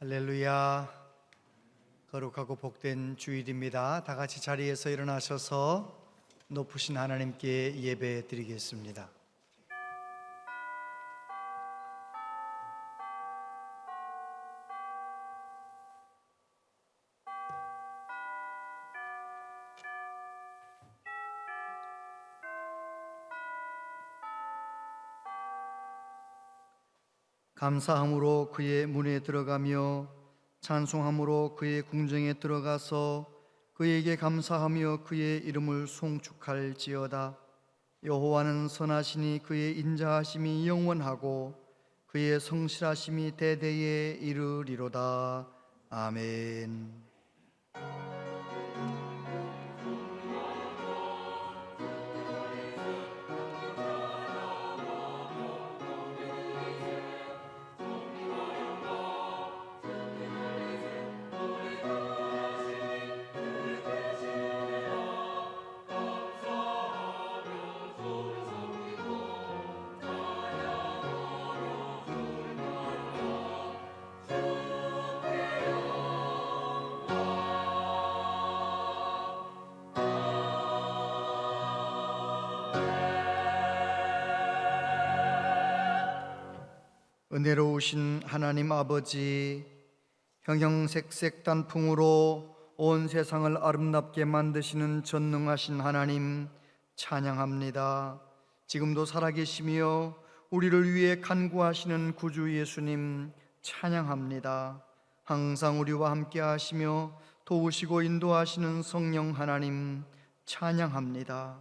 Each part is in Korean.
할렐루야. 거룩하고 복된 주일입니다. 다 같이 자리에서 일어나셔서 높으신 하나님께 예배 드리겠습니다. 감사함으로 그의 문에 들어가며 찬송함으로 그의 궁정에 들어가서 그에게 감사하며 그의 이름을 송축할지어다. 여호와는 선하시니 그의 인자하심이 영원하고 그의 성실하심이 대대에 이르리로다. 아멘. 은혜로우신 하나님 아버지, 형형색색 단풍으로 온 세상을 아름답게 만드시는 전능하신 하나님 찬양합니다. 지금도 살아계시며 우리를 위해 간구하시는 구주 예수님 찬양합니다. 항상 우리와 함께 하시며 도우시고 인도하시는 성령 하나님 찬양합니다.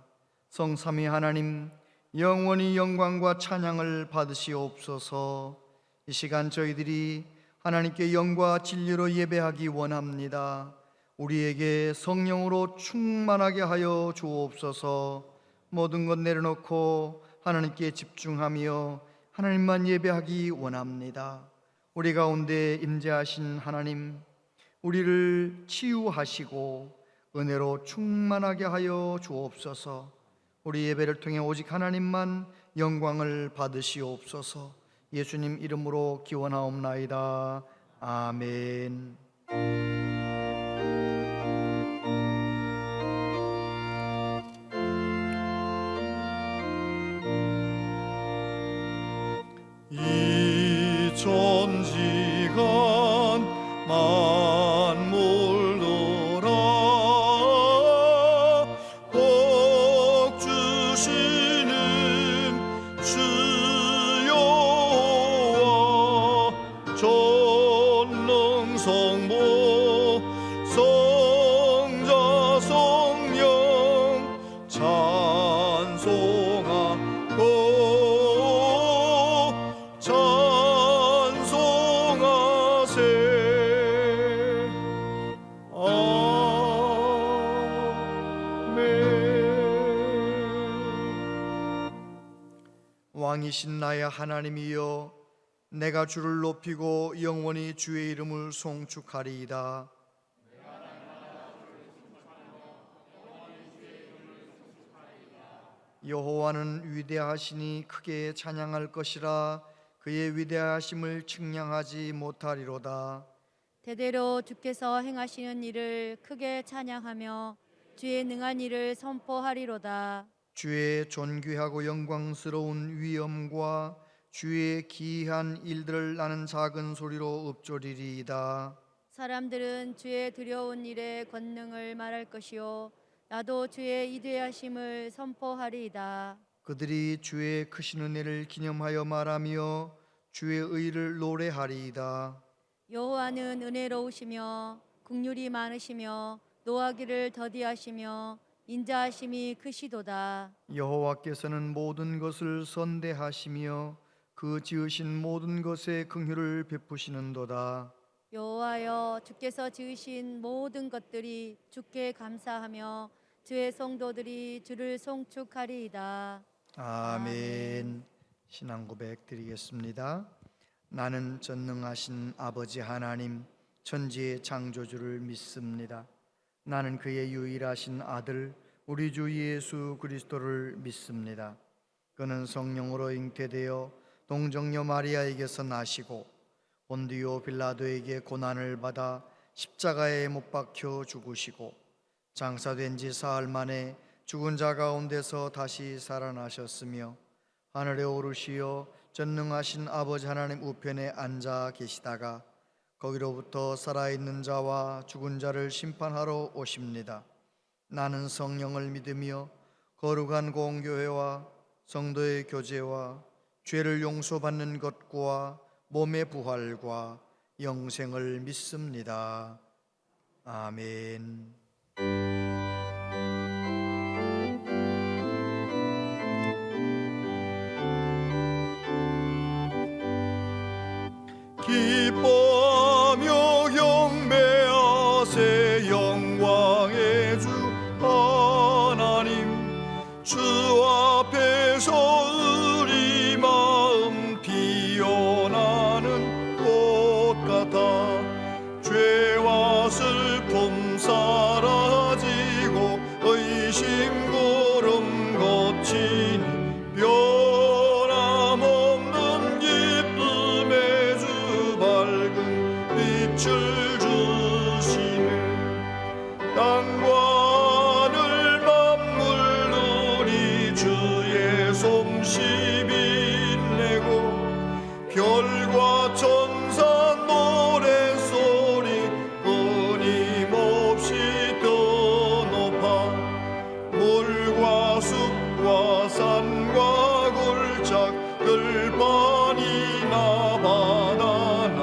성삼위 하나님, 영원히 영광과 찬양을 받으시옵소서. 이 시간 저희들이 하나님께 영과 진리로 예배하기 원합니다. 우리에게 성령으로 충만하게 하여 주옵소서. 모든 것 내려놓고 하나님께 집중하며 하나님만 예배하기 원합니다. 우리 가운데 임재하신 하나님, 우리를 치유하시고 은혜로 충만하게 하여 주옵소서. 우리 예배를 통해 오직 하나님만 영광을 받으시옵소서. 예수님 이름으로 기원하옵나이다. 아멘. 이 천지간 만물 돌아 복 주시는 주여와 전능성모 성자 성령 찬송하고 왕이신 나의 하나님이여, 내가 주를 높이고 영원히 주의 이름을 송축하리이다. 여호와는 위대하시니 크게 찬양할 것이라. 그의 위대하심을 측량하지 못하리로다. 대대로 주께서 행하시는 일을 크게 찬양하며 주의 능한 일을 선포하리로다. 주의 존귀하고 영광스러운 위엄과 주의 기이한 일들을 나는 작은 소리로 읊조리리이다. 사람들은 주의 두려운 일의 권능을 말할 것이요 나도 주의 이대하심을 선포하리이다. 그들이 주의 크신 은혜를 기념하여 말하며 주의 의를 노래하리이다. 여호와는 은혜로우시며 긍휼이 많으시며 노하기를 더디하시며 인자하심이 크시도다. 여호와께서는 모든 것을 선대하시며 그 지으신 모든 것에 긍휼을 베푸시는도다. 여호와여, 주께서 지으신 모든 것들이 주께 감사하며 주의 성도들이 주를 송축하리이다. 아멘. 신앙 고백 드리겠습니다. 나는 전능하신 아버지 하나님 천지의 창조주를 믿습니다. 나는 그의 유일하신 아들 우리 주 예수 그리스도를 믿습니다. 그는 성령으로 잉태되어 동정녀 마리아에게서 나시고 본디오 빌라도에게 고난을 받아 십자가에 못 박혀 죽으시고 장사된 지 사흘 만에 죽은 자 가운데서 다시 살아나셨으며 하늘에 오르시어 전능하신 아버지 하나님 우편에 앉아 계시다가 거기로부터 살아있는 자와 죽은 자를 심판하러 오십니다. 나는 성령을 믿으며 거룩한 공교회와 성도의 교제와 죄를 용서받는 것과 몸의 부활과 영생을 믿습니다. 아멘. 기뻐하며 경배하세 영광의 주 하나님. 주 앞에서 우리 마음 피어나는 꽃 같아 죄와 슬픔 사라지고 의심 구름 거치니 변함없는 기쁨의 주 밝은 빛을 주시네. 땅과 하늘 만물 우리 주의 솜씨 빛내고 별과 천사 노래소리 끊임없이 더 높아 물과 숲과 산과 굴짝 들판이나 바다나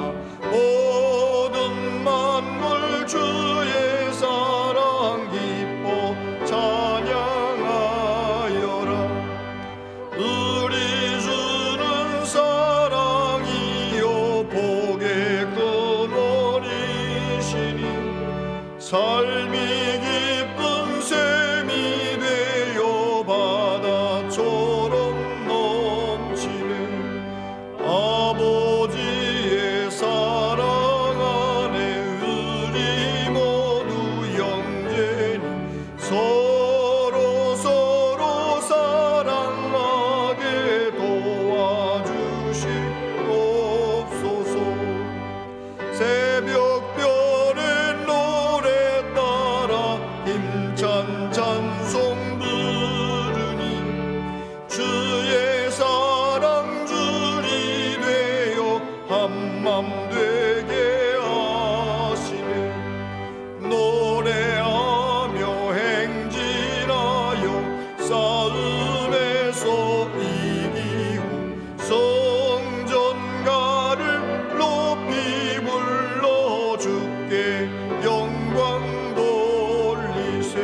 모든 만물 주의 사랑 기뻐 찬양하여라. 우리 주는 사랑이요 복의 근원이시니 삶이 기쁜 샘이 되어 바다처럼 넘치네. 아버지의 사랑 안에 우리 모두 형제니 서로 사랑하게 도와주시옵소서. 새벽별의 노래 따라 힘찬 찬송 부르니 주의 사랑 줄이 되어 한맘 되게 하시네. 노래하며 행진하여 싸움에서 이기고 성전가를 높이 불러 주께 영광 돌리세.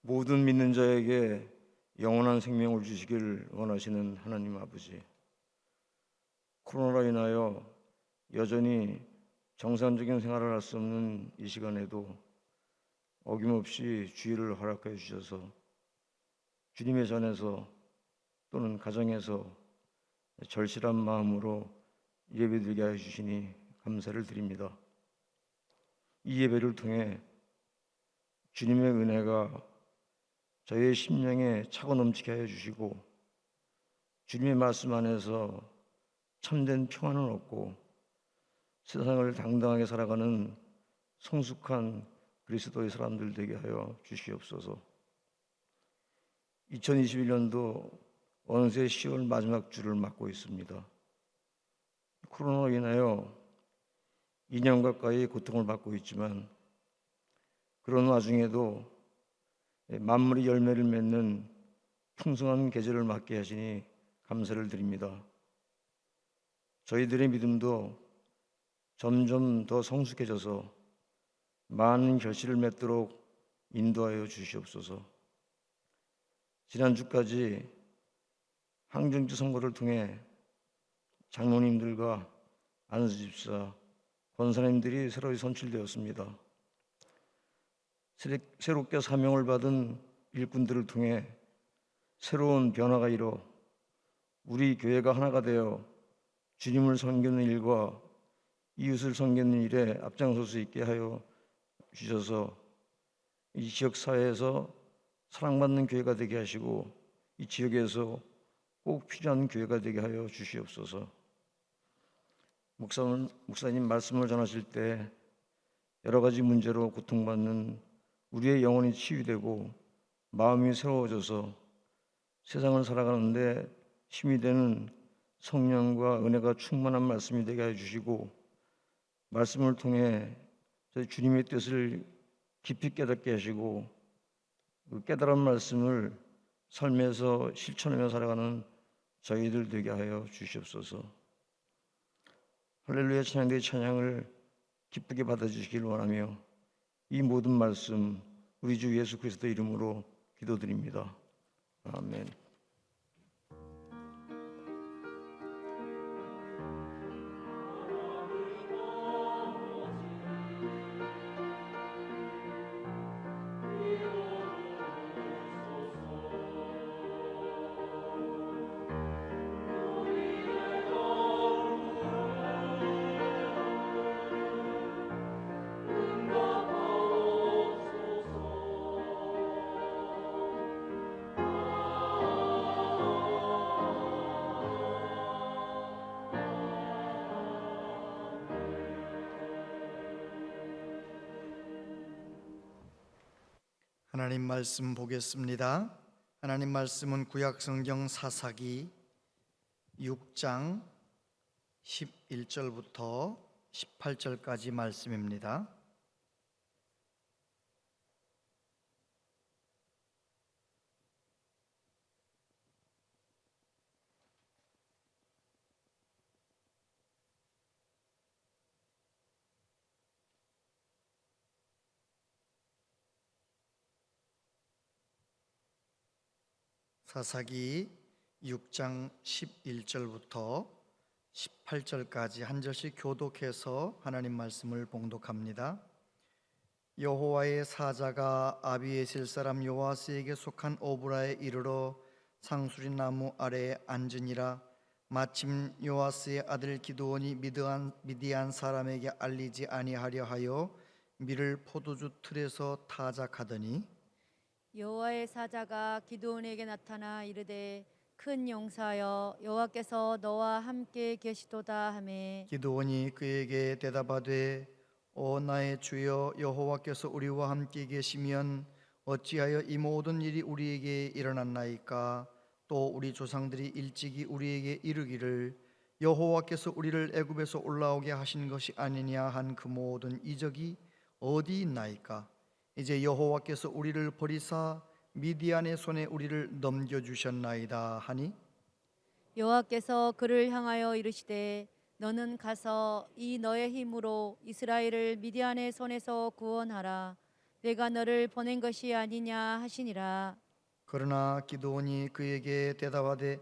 모든 믿는 자에게 영원한 생명을 주시길 원하시는 하나님 아버지, 코로나로 인하여 여전히 정상적인 생활을 할 수 없는 이 시간에도 어김없이 주의를 허락해 주셔서 주님의 전에서 또는 가정에서 절실한 마음으로 예배드리게 해 주시니 감사를 드립니다. 이 예배를 통해 주님의 은혜가 저희의 심령에 차고 넘치게 하여 주시고 주님의 말씀 안에서 참된 평안을 얻고 세상을 당당하게 살아가는 성숙한 그리스도의 사람들 되게 하여 주시옵소서. 2021년도 어느새 10월 마지막 주를 맞고 있습니다. 코로나로 인하여 2년 가까이 고통을 받고 있지만 그런 와중에도 만물이 열매를 맺는 풍성한 계절을 맞게 하시니 감사를 드립니다. 저희들의 믿음도 점점 더 성숙해져서 많은 결실을 맺도록 인도하여 주시옵소서. 지난주까지 항정주 선거를 통해 장로님들과 안수집사, 권사님들이 새로 선출되었습니다. 새롭게 사명을 받은 일꾼들을 통해 새로운 변화가 일어 우리 교회가 하나가 되어 주님을 섬기는 일과 이웃을 섬기는 일에 앞장설 수 있게 하여 주셔서 이 지역 사회에서 사랑받는 교회가 되게 하시고 이 지역에서 꼭 필요한 교회가 되게 하여 주시옵소서. 목사님 말씀을 전하실 때 여러 가지 문제로 고통받는 우리의 영혼이 치유되고 마음이 새로워져서 세상을 살아가는데 힘이 되는 성령과 은혜가 충만한 말씀이 되게 해주시고 말씀을 통해 저희 주님의 뜻을 깊이 깨닫게 하시고 그 깨달은 말씀을 삶에서 실천하며 살아가는 저희들 되게 하여 주시옵소서. 할렐루야 찬양대의 찬양을 기쁘게 받아주시길 원하며 이 모든 말씀 우리 주 예수 그리스도 이름으로 기도드립니다. 아멘. 하나님 말씀 보겠습니다. 하나님 말씀은 구약성경 사사기 6장 11절부터 18절까지 말씀입니다. 사사기 6장 11절부터 18절까지 한 절씩 교독해서 하나님 말씀을 봉독합니다. 여호와의 사자가 아비에셀 사람 요아스에게 속한 오브라에 이르러 상수리 나무 아래에 앉으니라. 마침 요아스의 아들 기드온이 미디안 사람에게 알리지 아니하려 하여 밀을 포도주 틀에서 타작하더니 여호와의 사자가 기드온에게 나타나 이르되 큰 용사여 여호와께서 너와 함께 계시도다 하매 기드온이 그에게 대답하되 오 나의 주여 여호와께서 우리와 함께 계시면 어찌하여 이 모든 일이 우리에게 일어났나이까. 또 우리 조상들이 일찍이 우리에게 이르기를 여호와께서 우리를 애굽에서 올라오게 하신 것이 아니냐 한 그 모든 이적이 어디 있나이까. 이제 여호와께서 우리를 버리사 미디안의 손에 우리를 넘겨주셨나이다 하니 여호와께서 그를 향하여 이르시되 너는 가서 이 너의 힘으로 이스라엘을 미디안의 손에서 구원하라. 내가 너를 보낸 것이 아니냐 하시니라. 그러나 기드온이 그에게 대답하되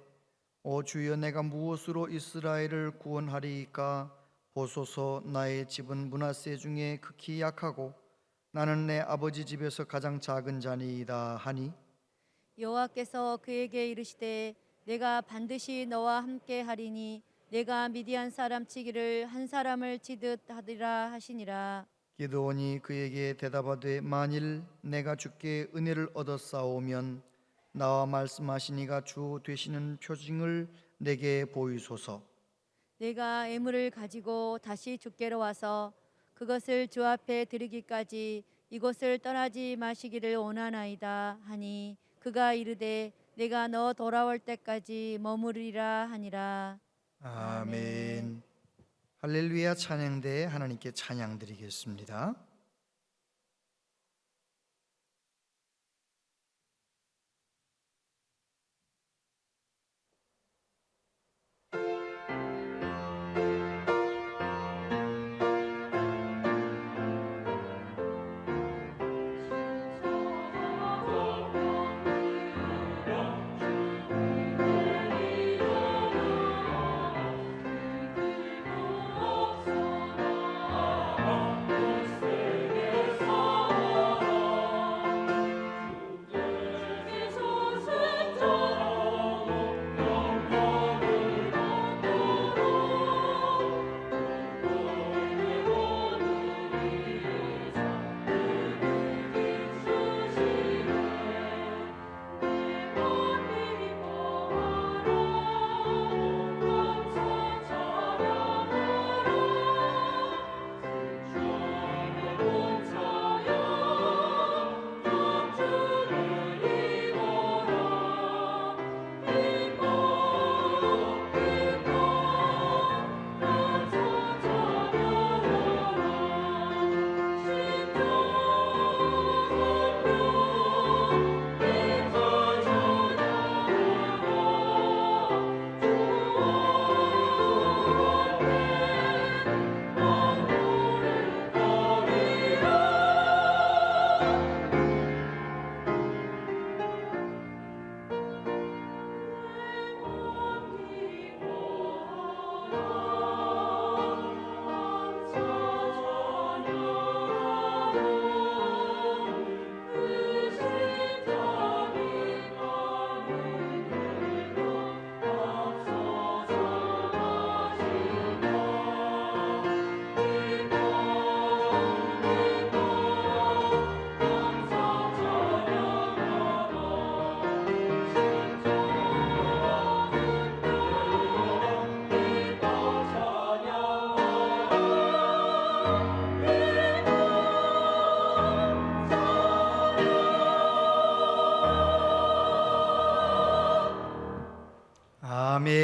오 주여 내가 무엇으로 이스라엘을 구원하리이까. 보소서 나의 집은 므낫세 중에 극히 약하고 나는 내 아버지 집에서 가장 작은 자니이다 하니 여호와께서 그에게 이르시되 내가 반드시 너와 함께 하리니 내가 미디안 사람 치기를 한 사람을 치듯 하리라 하시니라. 기드온이 그에게 대답하되 만일 내가 주께 은혜를 얻었사오면 나와 말씀하시니가 주 되시는 표징을 내게 보이소서. 내가 애물을 가지고 다시 주께로 와서 그것을 주 앞에 드리기까지 이곳을 떠나지 마시기를 원하나이다 하니 그가 이르되 내가 너 돌아올 때까지 머무르리라 하니라. 아멘. 할렐루야 찬양대에 하나님께 찬양 드리겠습니다. 없소나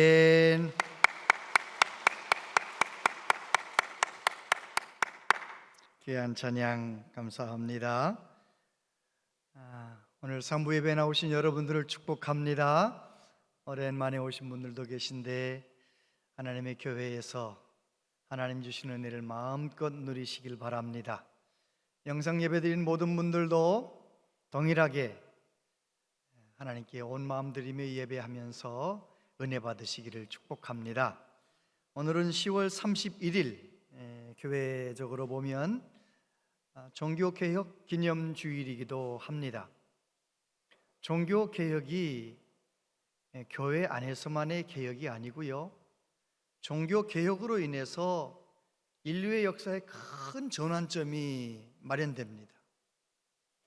아멘. 귀한 찬양 감사합니다. 오늘 상부 예배 나오신 여러분들을 축복합니다. 오랜만에 오신 분들도 계신데 하나님의 교회에서 하나님 주시는 은혜를 마음껏 누리시길 바랍니다. 영상 예배 드린 모든 분들도 동일하게 하나님께 온 마음 드리며 예배하면서 은혜 받으시기를 축복합니다. 오늘은 10월 31일 교회적으로 보면 종교개혁 기념주일이기도 합니다. 종교개혁이 교회 안에서만의 개혁이 아니고요, 종교개혁으로 인해서 인류의 역사에 큰 전환점이 마련됩니다.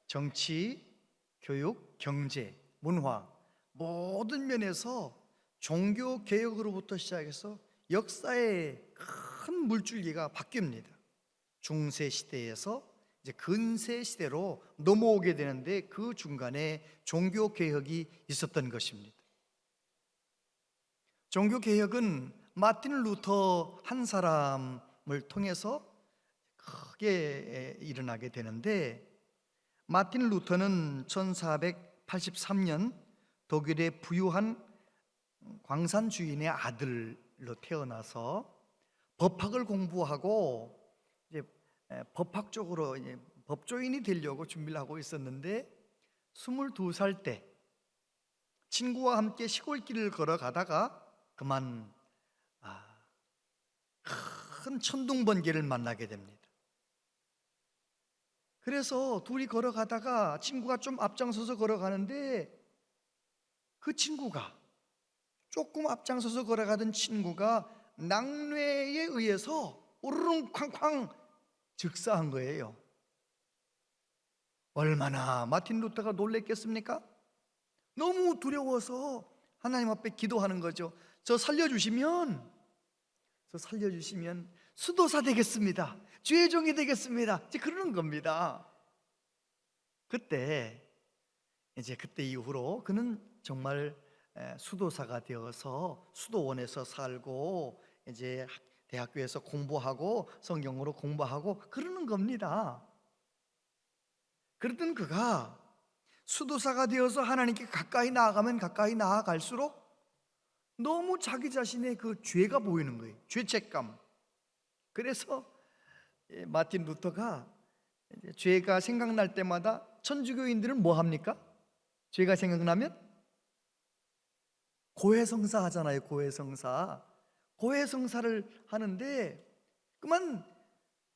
정치, 교육, 경제, 문화 모든 면에서 종교개혁으로부터 시작해서 역사의 큰 물줄기가 바뀝니다. 중세 시대에서 이제 근세 시대로 넘어오게 되는데 그 중간에 종교개혁이 있었던 것입니다. 종교개혁은 마틴 루터 한 사람을 통해서 크게 일어나게 되는데, 마틴 루터는 1483년 독일의 부유한 광산 주인의 아들로 태어나서 법학을 공부하고 이제 법학 쪽으로 이제 법조인이 되려고 준비를 하고 있었는데, 22살 때 친구와 함께 시골길을 걸어가다가 그만 큰 천둥번개를 만나게 됩니다. 그래서 둘이 걸어가다가 친구가 좀 앞장서서 걸어가는데, 그 친구가 조금 앞장서서 걸어가던 친구가 낙뢰에 의해서 우르릉 쾅쾅 즉사한 거예요. 얼마나 마틴 루터가 놀랬겠습니까? 너무 두려워서 하나님 앞에 기도하는 거죠. 저 살려주시면 수도사 되겠습니다. 주의 종이 되겠습니다. 이제 그러는 겁니다. 그때 이후로 그는 정말 수도사가 되어서 수도원에서 살고 이제 대학교에서 공부하고 성경으로 공부하고 그러는 겁니다. 그랬던 그가 수도사가 되어서 하나님께 가까이 나아가면 가까이 나아갈수록 너무 자기 자신의 그 죄가 보이는 거예요. 죄책감. 그래서 마틴 루터가 죄가 생각날 때마다, 천주교인들은 뭐 합니까? 죄가 생각나면 고해성사 하잖아요. 고해성사를 하는데, 그만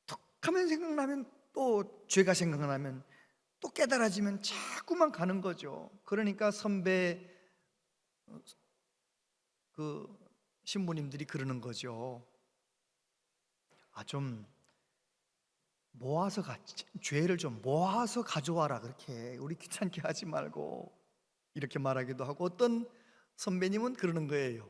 툭 하면 생각나면, 또 죄가 생각나면 또 깨달아지면 자꾸만 가는 거죠. 그러니까 선배 그 신부님들이 그러는 거죠. 좀 모아서 죄를 좀 모아서 가져와라, 그렇게 우리 귀찮게 하지 말고, 이렇게 말하기도 하고, 어떤 선배님은 그러는 거예요.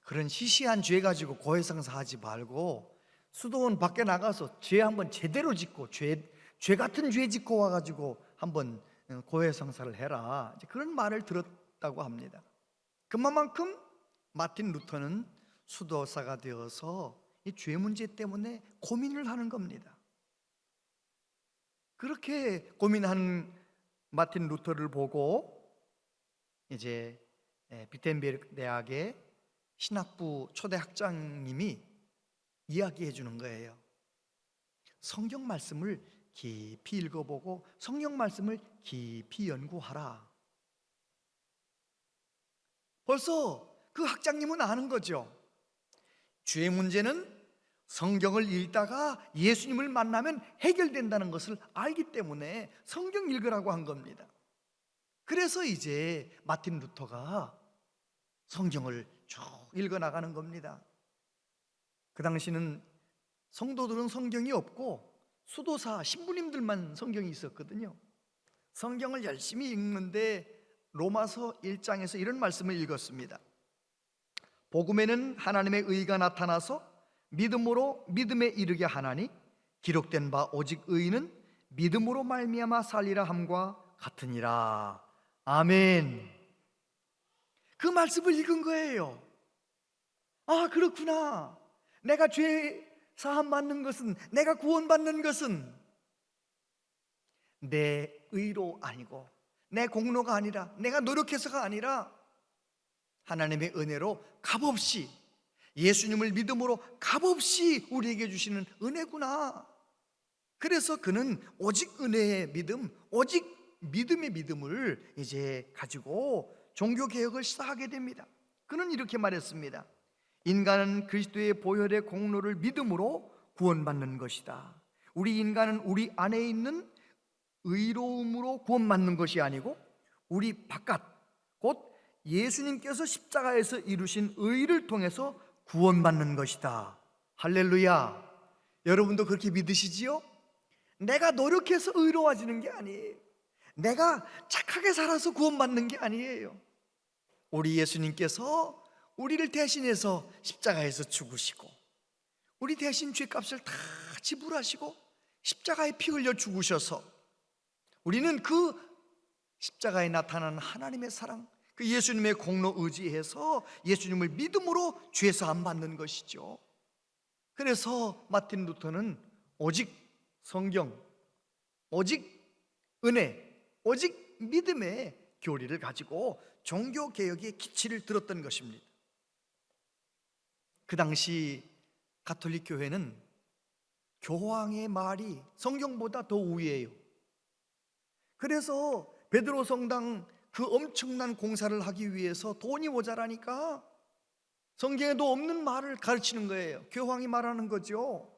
그런 시시한 죄 가지고 고해성사하지 말고 수도원 밖에 나가서 죄 한번 제대로 짓고, 죄 같은 죄 짓고 와가지고 한번 고해성사를 해라, 그런 말을 들었다고 합니다. 그만큼 마틴 루터는 수도사가 되어서 이 죄 문제 때문에 고민을 하는 겁니다. 그렇게 고민한 마틴 루터를 보고 이제 비텐베르크 대학의 신학부 초대 학장님이 이야기해 주는 거예요. 성경 말씀을 깊이 읽어보고 성경 말씀을 깊이 연구하라. 벌써 그 학장님은 아는 거죠. 죄 문제는 성경을 읽다가 예수님을 만나면 해결된다는 것을 알기 때문에 성경 읽으라고 한 겁니다. 그래서 이제 마틴 루터가 성경을 쭉 읽어나가는 겁니다. 그 당시는 성도들은 성경이 없고 수도사 신부님들만 성경이 있었거든요. 성경을 열심히 읽는데 로마서 1장에서 이런 말씀을 읽었습니다. 복음에는 하나님의 의가 나타나서 믿음으로 믿음에 이르게 하나니 기록된 바 오직 의인은 믿음으로 말미암아 살리라 함과 같으니라. 아멘. 그 말씀을 읽은 거예요. 아, 그렇구나. 내가 죄 사함 받는 것은, 내가 구원받는 것은 내 의로 아니고 내 공로가 아니라 내가 노력해서가 아니라 하나님의 은혜로 값없이, 예수님을 믿음으로 값없이 우리에게 주시는 은혜구나. 그래서 그는 오직 은혜의 믿음, 오직 믿음의 믿음을 이제 가지고 종교개혁을 시작하게 됩니다. 그는 이렇게 말했습니다. 인간은 그리스도의 보혈의 공로를 믿음으로 구원받는 것이다. 우리 인간은 우리 안에 있는 의로움으로 구원받는 것이 아니고 우리 바깥, 곧 예수님께서 십자가에서 이루신 의를 통해서 구원받는 것이다. 할렐루야. 여러분도 그렇게 믿으시지요? 내가 노력해서 의로워지는 게 아니에요. 내가 착하게 살아서 구원받는 게 아니에요. 우리 예수님께서 우리를 대신해서 십자가에서 죽으시고 우리 대신 죄값을 다 지불하시고 십자가에 피 흘려 죽으셔서 우리는 그 십자가에 나타난 하나님의 사랑, 그 예수님의 공로 의지해서 예수님을 믿음으로 죄사함 받는 것이죠. 그래서 마틴 루터는 오직 성경, 오직 은혜, 오직 믿음의 교리를 가지고 종교개혁의 기치를 들었던 것입니다. 그 당시 가톨릭 교회는 교황의 말이 성경보다 더 우위예요. 그래서 베드로 성당 그 엄청난 공사를 하기 위해서 돈이 모자라니까 성경에도 없는 말을 가르치는 거예요. 교황이 말하는 거죠.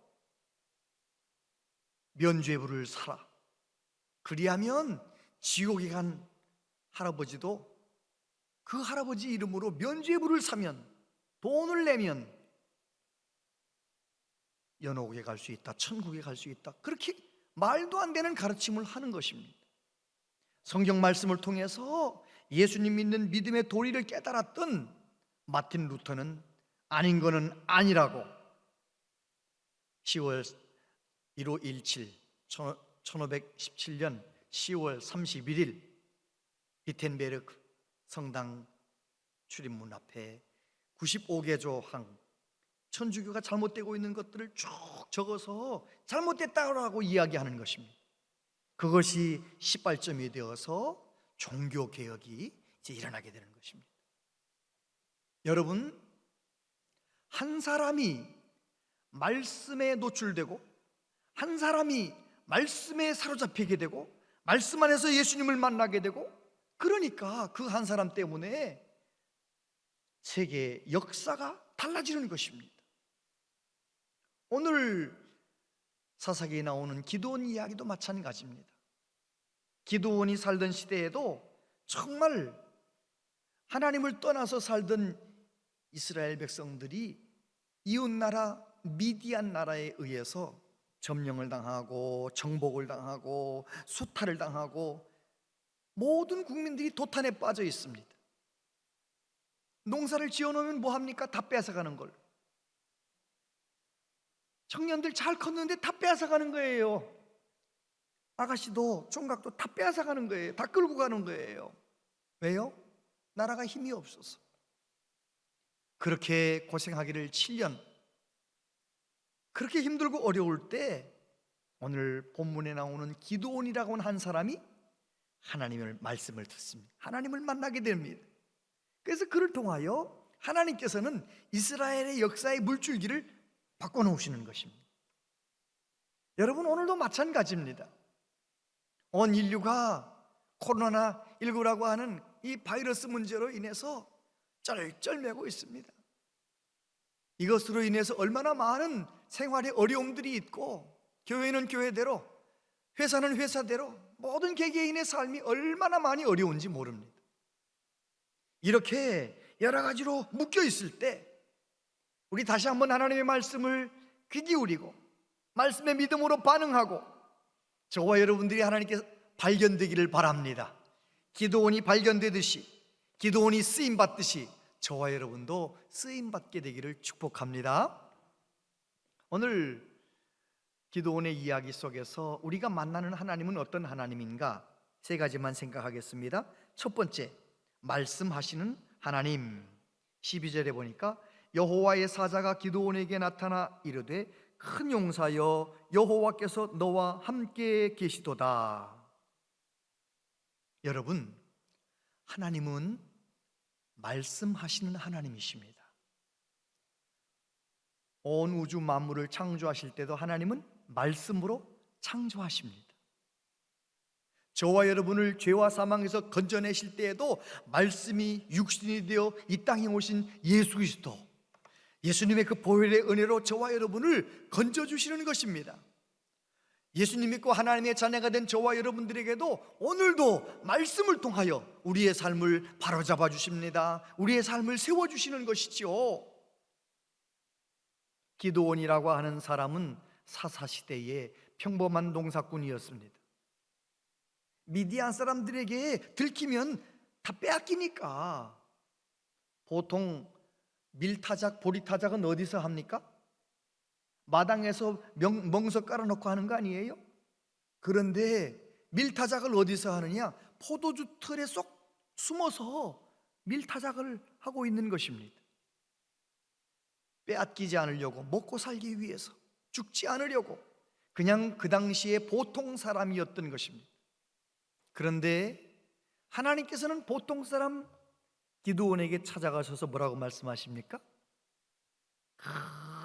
면죄부를 사라. 그리하면 지옥에 간 할아버지도 그 할아버지 이름으로 면죄부를 사면, 돈을 내면 연옥에 갈 수 있다, 천국에 갈 수 있다. 그렇게 말도 안 되는 가르침을 하는 것입니다. 성경 말씀을 통해서 예수님 믿는 믿음의 도리를 깨달았던 마틴 루터는 아닌 거는 아니라고 1517년 10월 31일 비텐베르크 성당 출입문 앞에 95개조 항, 천주교가 잘못되고 있는 것들을 쭉 적어서 잘못됐다고 이야기하는 것입니다. 그것이 시발점이 되어서 종교개혁이 이제 일어나게 되는 것입니다. 여러분, 한 사람이 말씀에 노출되고 한 사람이 말씀에 사로잡히게 되고 말씀 안에서 예수님을 만나게 되고, 그러니까 그 한 사람 때문에 세계 역사가 달라지는 것입니다. 오늘 사사기에 나오는 기드온 이야기도 마찬가지입니다. 기드온이 살던 시대에도 정말 하나님을 떠나서 살던 이스라엘 백성들이 이웃나라 미디안 나라에 의해서 점령을 당하고 정복을 당하고 수탈을 당하고 모든 국민들이 도탄에 빠져 있습니다. 농사를 지어놓으면 뭐합니까? 다 뺏어가는 걸. 청년들 잘 컸는데 다 뺏어가는 거예요. 아가씨도 총각도 다 뺏어가는 거예요. 다 끌고 가는 거예요. 왜요? 나라가 힘이 없어서. 그렇게 고생하기를 7년, 그렇게 힘들고 어려울 때 오늘 본문에 나오는 기드온이라고 하는 한 사람이 하나님의 말씀을 듣습니다. 하나님을 만나게 됩니다. 그래서 그를 통하여 하나님께서는 이스라엘의 역사의 물줄기를 바꿔놓으시는 것입니다. 여러분, 오늘도 마찬가지입니다. 온 인류가 코로나19라고 하는 이 바이러스 문제로 인해서 쩔쩔매고 있습니다. 이것으로 인해서 얼마나 많은 생활의 어려움들이 있고, 교회는 교회대로, 회사는 회사대로 모든 개개인의 삶이 얼마나 많이 어려운지 모릅니다. 이렇게 여러 가지로 묶여 있을 때 우리 다시 한번 하나님의 말씀을 귀 기울이고 말씀의 믿음으로 반응하고 저와 여러분들이 하나님께 발견되기를 바랍니다. 기드온이 발견되듯이, 기드온이 쓰임받듯이 저와 여러분도 쓰임받게 되기를 축복합니다. 오늘 기드온의 이야기 속에서 우리가 만나는 하나님은 어떤 하나님인가? 세 가지만 생각하겠습니다. 첫 번째, 말씀하시는 하나님. 12절에 보니까 여호와의 사자가 기드온에게 나타나 이르되 큰 용사여 여호와께서 너와 함께 계시도다. 여러분, 하나님은 말씀하시는 하나님이십니다. 온 우주 만물을 창조하실 때도 하나님은 말씀으로 창조하십니다. 저와 여러분을 죄와 사망에서 건져내실 때에도 말씀이 육신이 되어 이 땅에 오신 예수 그리스도, 예수님의 그 보혈의 은혜로 저와 여러분을 건져주시는 것입니다. 예수님 믿고 하나님의 자녀가 된 저와 여러분들에게도 오늘도 말씀을 통하여 우리의 삶을 바로잡아 주십니다. 우리의 삶을 세워주시는 것이지요. 기드온이라고 하는 사람은 사사시대의 평범한 농사꾼이었습니다. 미디안 사람들에게 들키면 다 빼앗기니까 보통 밀타작, 보리타작은 어디서 합니까? 마당에서 멍석 깔아놓고 하는 거 아니에요? 그런데 밀타작을 어디서 하느냐? 포도주 틀에 쏙 숨어서 밀타작을 하고 있는 것입니다. 빼앗기지 않으려고, 먹고 살기 위해서, 죽지 않으려고 그냥 그 당시에 보통 사람이었던 것입니다. 그런데 하나님께서는 보통 사람 기드온에게 찾아가셔서 뭐라고 말씀하십니까?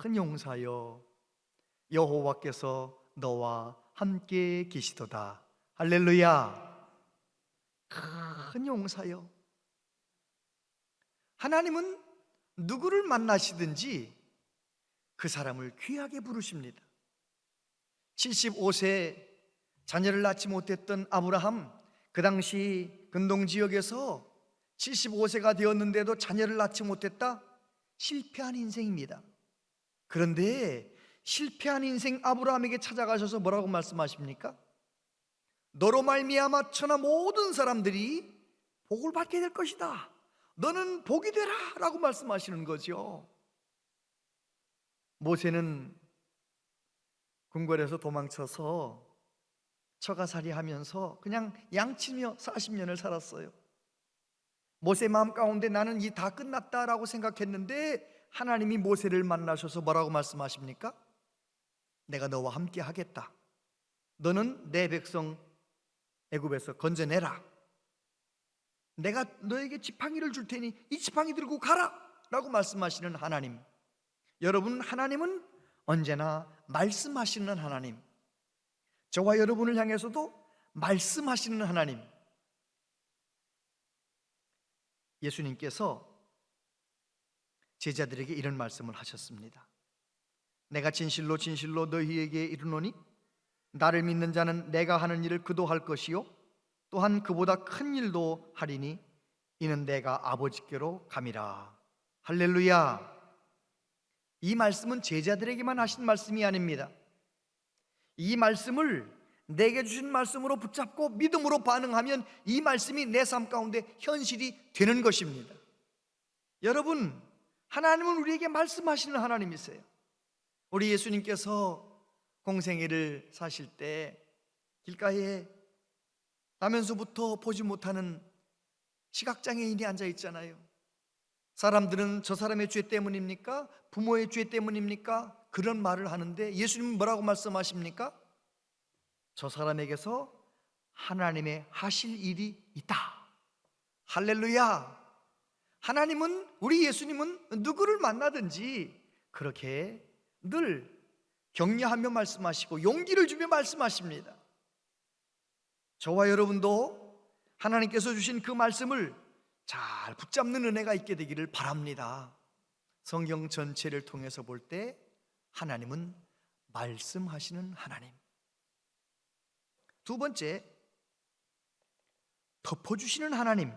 큰 용사여 여호와께서 너와 함께 계시도다. 할렐루야. 큰 용사여. 하나님은 누구를 만나시든지 그 사람을 귀하게 부르십니다. 75세 자녀를 낳지 못했던 아브라함, 그 당시 근동 지역에서 75세가 되었는데도 자녀를 낳지 못했다? 실패한 인생입니다. 그런데 실패한 인생 아브라함에게 찾아가셔서 뭐라고 말씀하십니까? 너로 말미암아 천하 모든 사람들이 복을 받게 될 것이다. 너는 복이 되라 라고 말씀하시는 거죠. 모세는 궁궐에서 도망쳐서 처가살이 하면서 그냥 양치며 40년을 살았어요. 모세 마음 가운데 나는 이 다 끝났다라고 생각했는데 하나님이 모세를 만나셔서 뭐라고 말씀하십니까? 내가 너와 함께 하겠다. 너는 내 백성 애굽에서 건져내라. 내가 너에게 지팡이를 줄 테니 이 지팡이 들고 가라 라고 말씀하시는 하나님. 여러분, 하나님은 언제나 말씀하시는 하나님. 저와 여러분을 향해서도 말씀하시는 하나님. 예수님께서 제자들에게 이런 말씀을 하셨습니다. 내가 진실로 진실로 너희에게 이르노니 나를 믿는 자는 내가 하는 일을 그도 할 것이요 또한 그보다 큰 일도 하리니 이는 내가 아버지께로 감이라. 할렐루야. 이 말씀은 제자들에게만 하신 말씀이 아닙니다. 이 말씀을 내게 주신 말씀으로 붙잡고 믿음으로 반응하면 이 말씀이 내 삶 가운데 현실이 되는 것입니다. 여러분, 하나님은 우리에게 말씀하시는 하나님이세요. 우리 예수님께서 공생애를 사실 때 길가에 나면서부터 보지 못하는 시각장애인이 앉아 있잖아요. 사람들은 저 사람의 죄 때문입니까? 부모의 죄 때문입니까? 그런 말을 하는데 예수님은 뭐라고 말씀하십니까? 저 사람에게서 하나님의 하실 일이 있다. 할렐루야. 하나님은, 우리 예수님은 누구를 만나든지 그렇게 늘 격려하며 말씀하시고 용기를 주며 말씀하십니다. 저와 여러분도 하나님께서 주신 그 말씀을 잘 붙잡는 은혜가 있게 되기를 바랍니다. 성경 전체를 통해서 볼 때 하나님은 말씀하시는 하나님. 두 번째, 덮어주시는 하나님.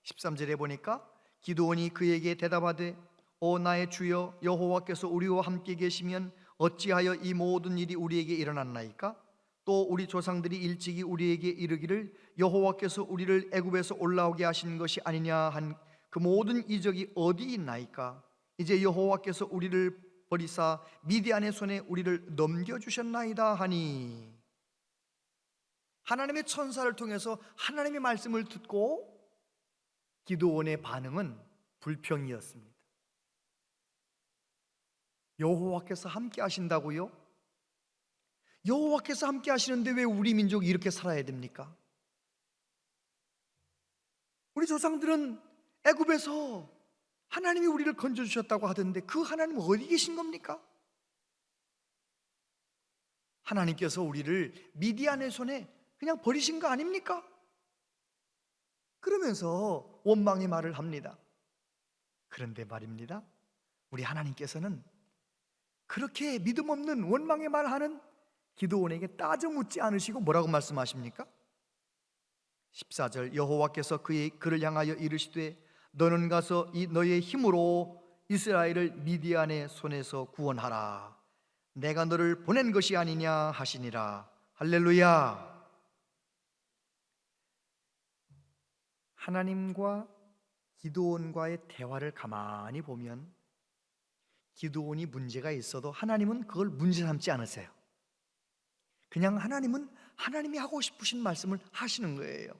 13절에 보니까 기드온이 그에게 대답하되 오 나의 주여 여호와께서 우리와 함께 계시면 어찌하여 이 모든 일이 우리에게 일어났나이까? 또 우리 조상들이 일찍이 우리에게 이르기를 여호와께서 우리를 애굽에서 올라오게 하신 것이 아니냐 한 그 모든 이적이 어디 있나이까? 이제 여호와께서 우리를 버리사 미디안의 손에 우리를 넘겨주셨나이다 하니. 하나님의 천사를 통해서 하나님의 말씀을 듣고 기드온의 반응은 불평이었습니다. 여호와께서 함께 하신다고요? 여호와께서 함께 하시는데 왜 우리 민족이 이렇게 살아야 됩니까? 우리 조상들은 애굽에서 하나님이 우리를 건져주셨다고 하던데 그 하나님은 어디 계신 겁니까? 하나님께서 우리를 미디안의 손에 그냥 버리신 거 아닙니까? 그러면서 원망의 말을 합니다. 그런데 말입니다, 우리 하나님께서는 그렇게 믿음 없는 원망의 말하는 기드온에게 따져 묻지 않으시고 뭐라고 말씀하십니까? 14절, 여호와께서 그를 향하여 이르시되 너는 가서 너의 힘으로 이스라엘을 미디안의 손에서 구원하라. 내가 너를 보낸 것이 아니냐 하시니라. 할렐루야. 하나님과 기드온과의 대화를 가만히 보면 기드온이 문제가 있어도 하나님은 그걸 문제 삼지 않으세요. 그냥 하나님은 하나님이 하고 싶으신 말씀을 하시는 거예요.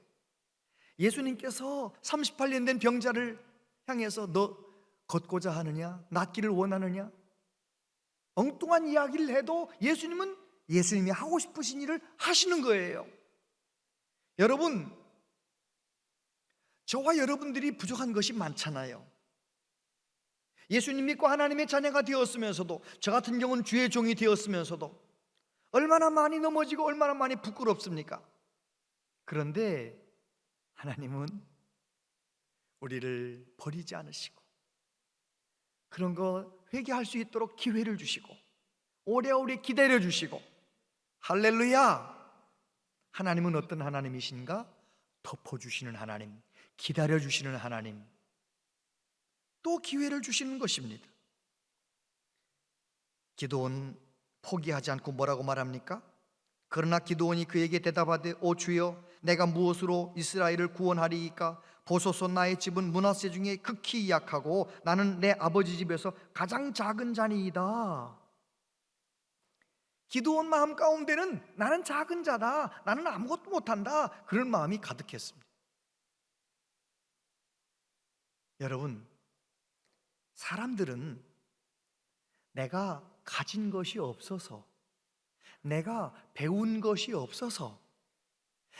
예수님께서 38년 된 병자를 향해서 너 걷고자 하느냐? 낫기를 원하느냐? 엉뚱한 이야기를 해도 예수님은 예수님이 하고 싶으신 일을 하시는 거예요. 여러분, 저와 여러분들이 부족한 것이 많잖아요. 예수님 믿고 하나님의 자녀가 되었으면서도, 저 같은 경우는 주의 종이 되었으면서도 얼마나 많이 넘어지고 얼마나 많이 부끄럽습니까? 그런데 하나님은 우리를 버리지 않으시고 그런 거 회개할 수 있도록 기회를 주시고 오래오래 기다려 주시고, 할렐루야! 하나님은 어떤 하나님이신가? 덮어주시는 하나님, 기다려주시는 하나님, 또 기회를 주시는 것입니다. 기드온 포기하지 않고 뭐라고 말합니까? 그러나 기드온이 그에게 대답하되 오 주여, 내가 무엇으로 이스라엘을 구원하리이까? 보소서, 나의 집은 므낫세 중에 극히 약하고 나는 내 아버지 집에서 가장 작은 자니이다. 기드온 마음 가운데는 나는 작은 자다, 나는 아무것도 못한다, 그런 마음이 가득했습니다. 여러분, 사람들은 내가 가진 것이 없어서, 내가 배운 것이 없어서,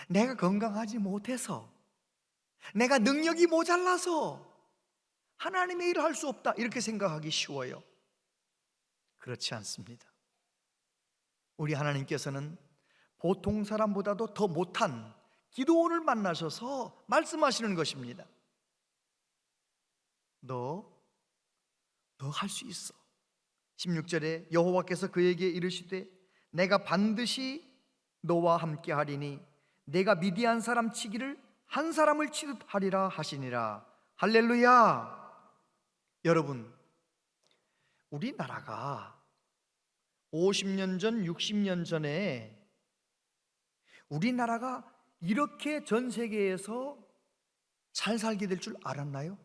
내가 건강하지 못해서, 내가 능력이 모자라서 하나님의 일을 할 수 없다, 이렇게 생각하기 쉬워요. 그렇지 않습니다. 우리 하나님께서는 보통 사람보다도 더 못한 기드온을 만나셔서 말씀하시는 것입니다. 너 할 수 있어. 16절에 여호와께서 그에게 이르시되 내가 반드시 너와 함께 하리니 내가 미디안 사람 치기를 한 사람을 치듯 하리라 하시니라. 할렐루야. 여러분, 우리나라가 50년 전, 60년 전에 우리나라가 이렇게 전 세계에서 잘 살게 될 줄 알았나요?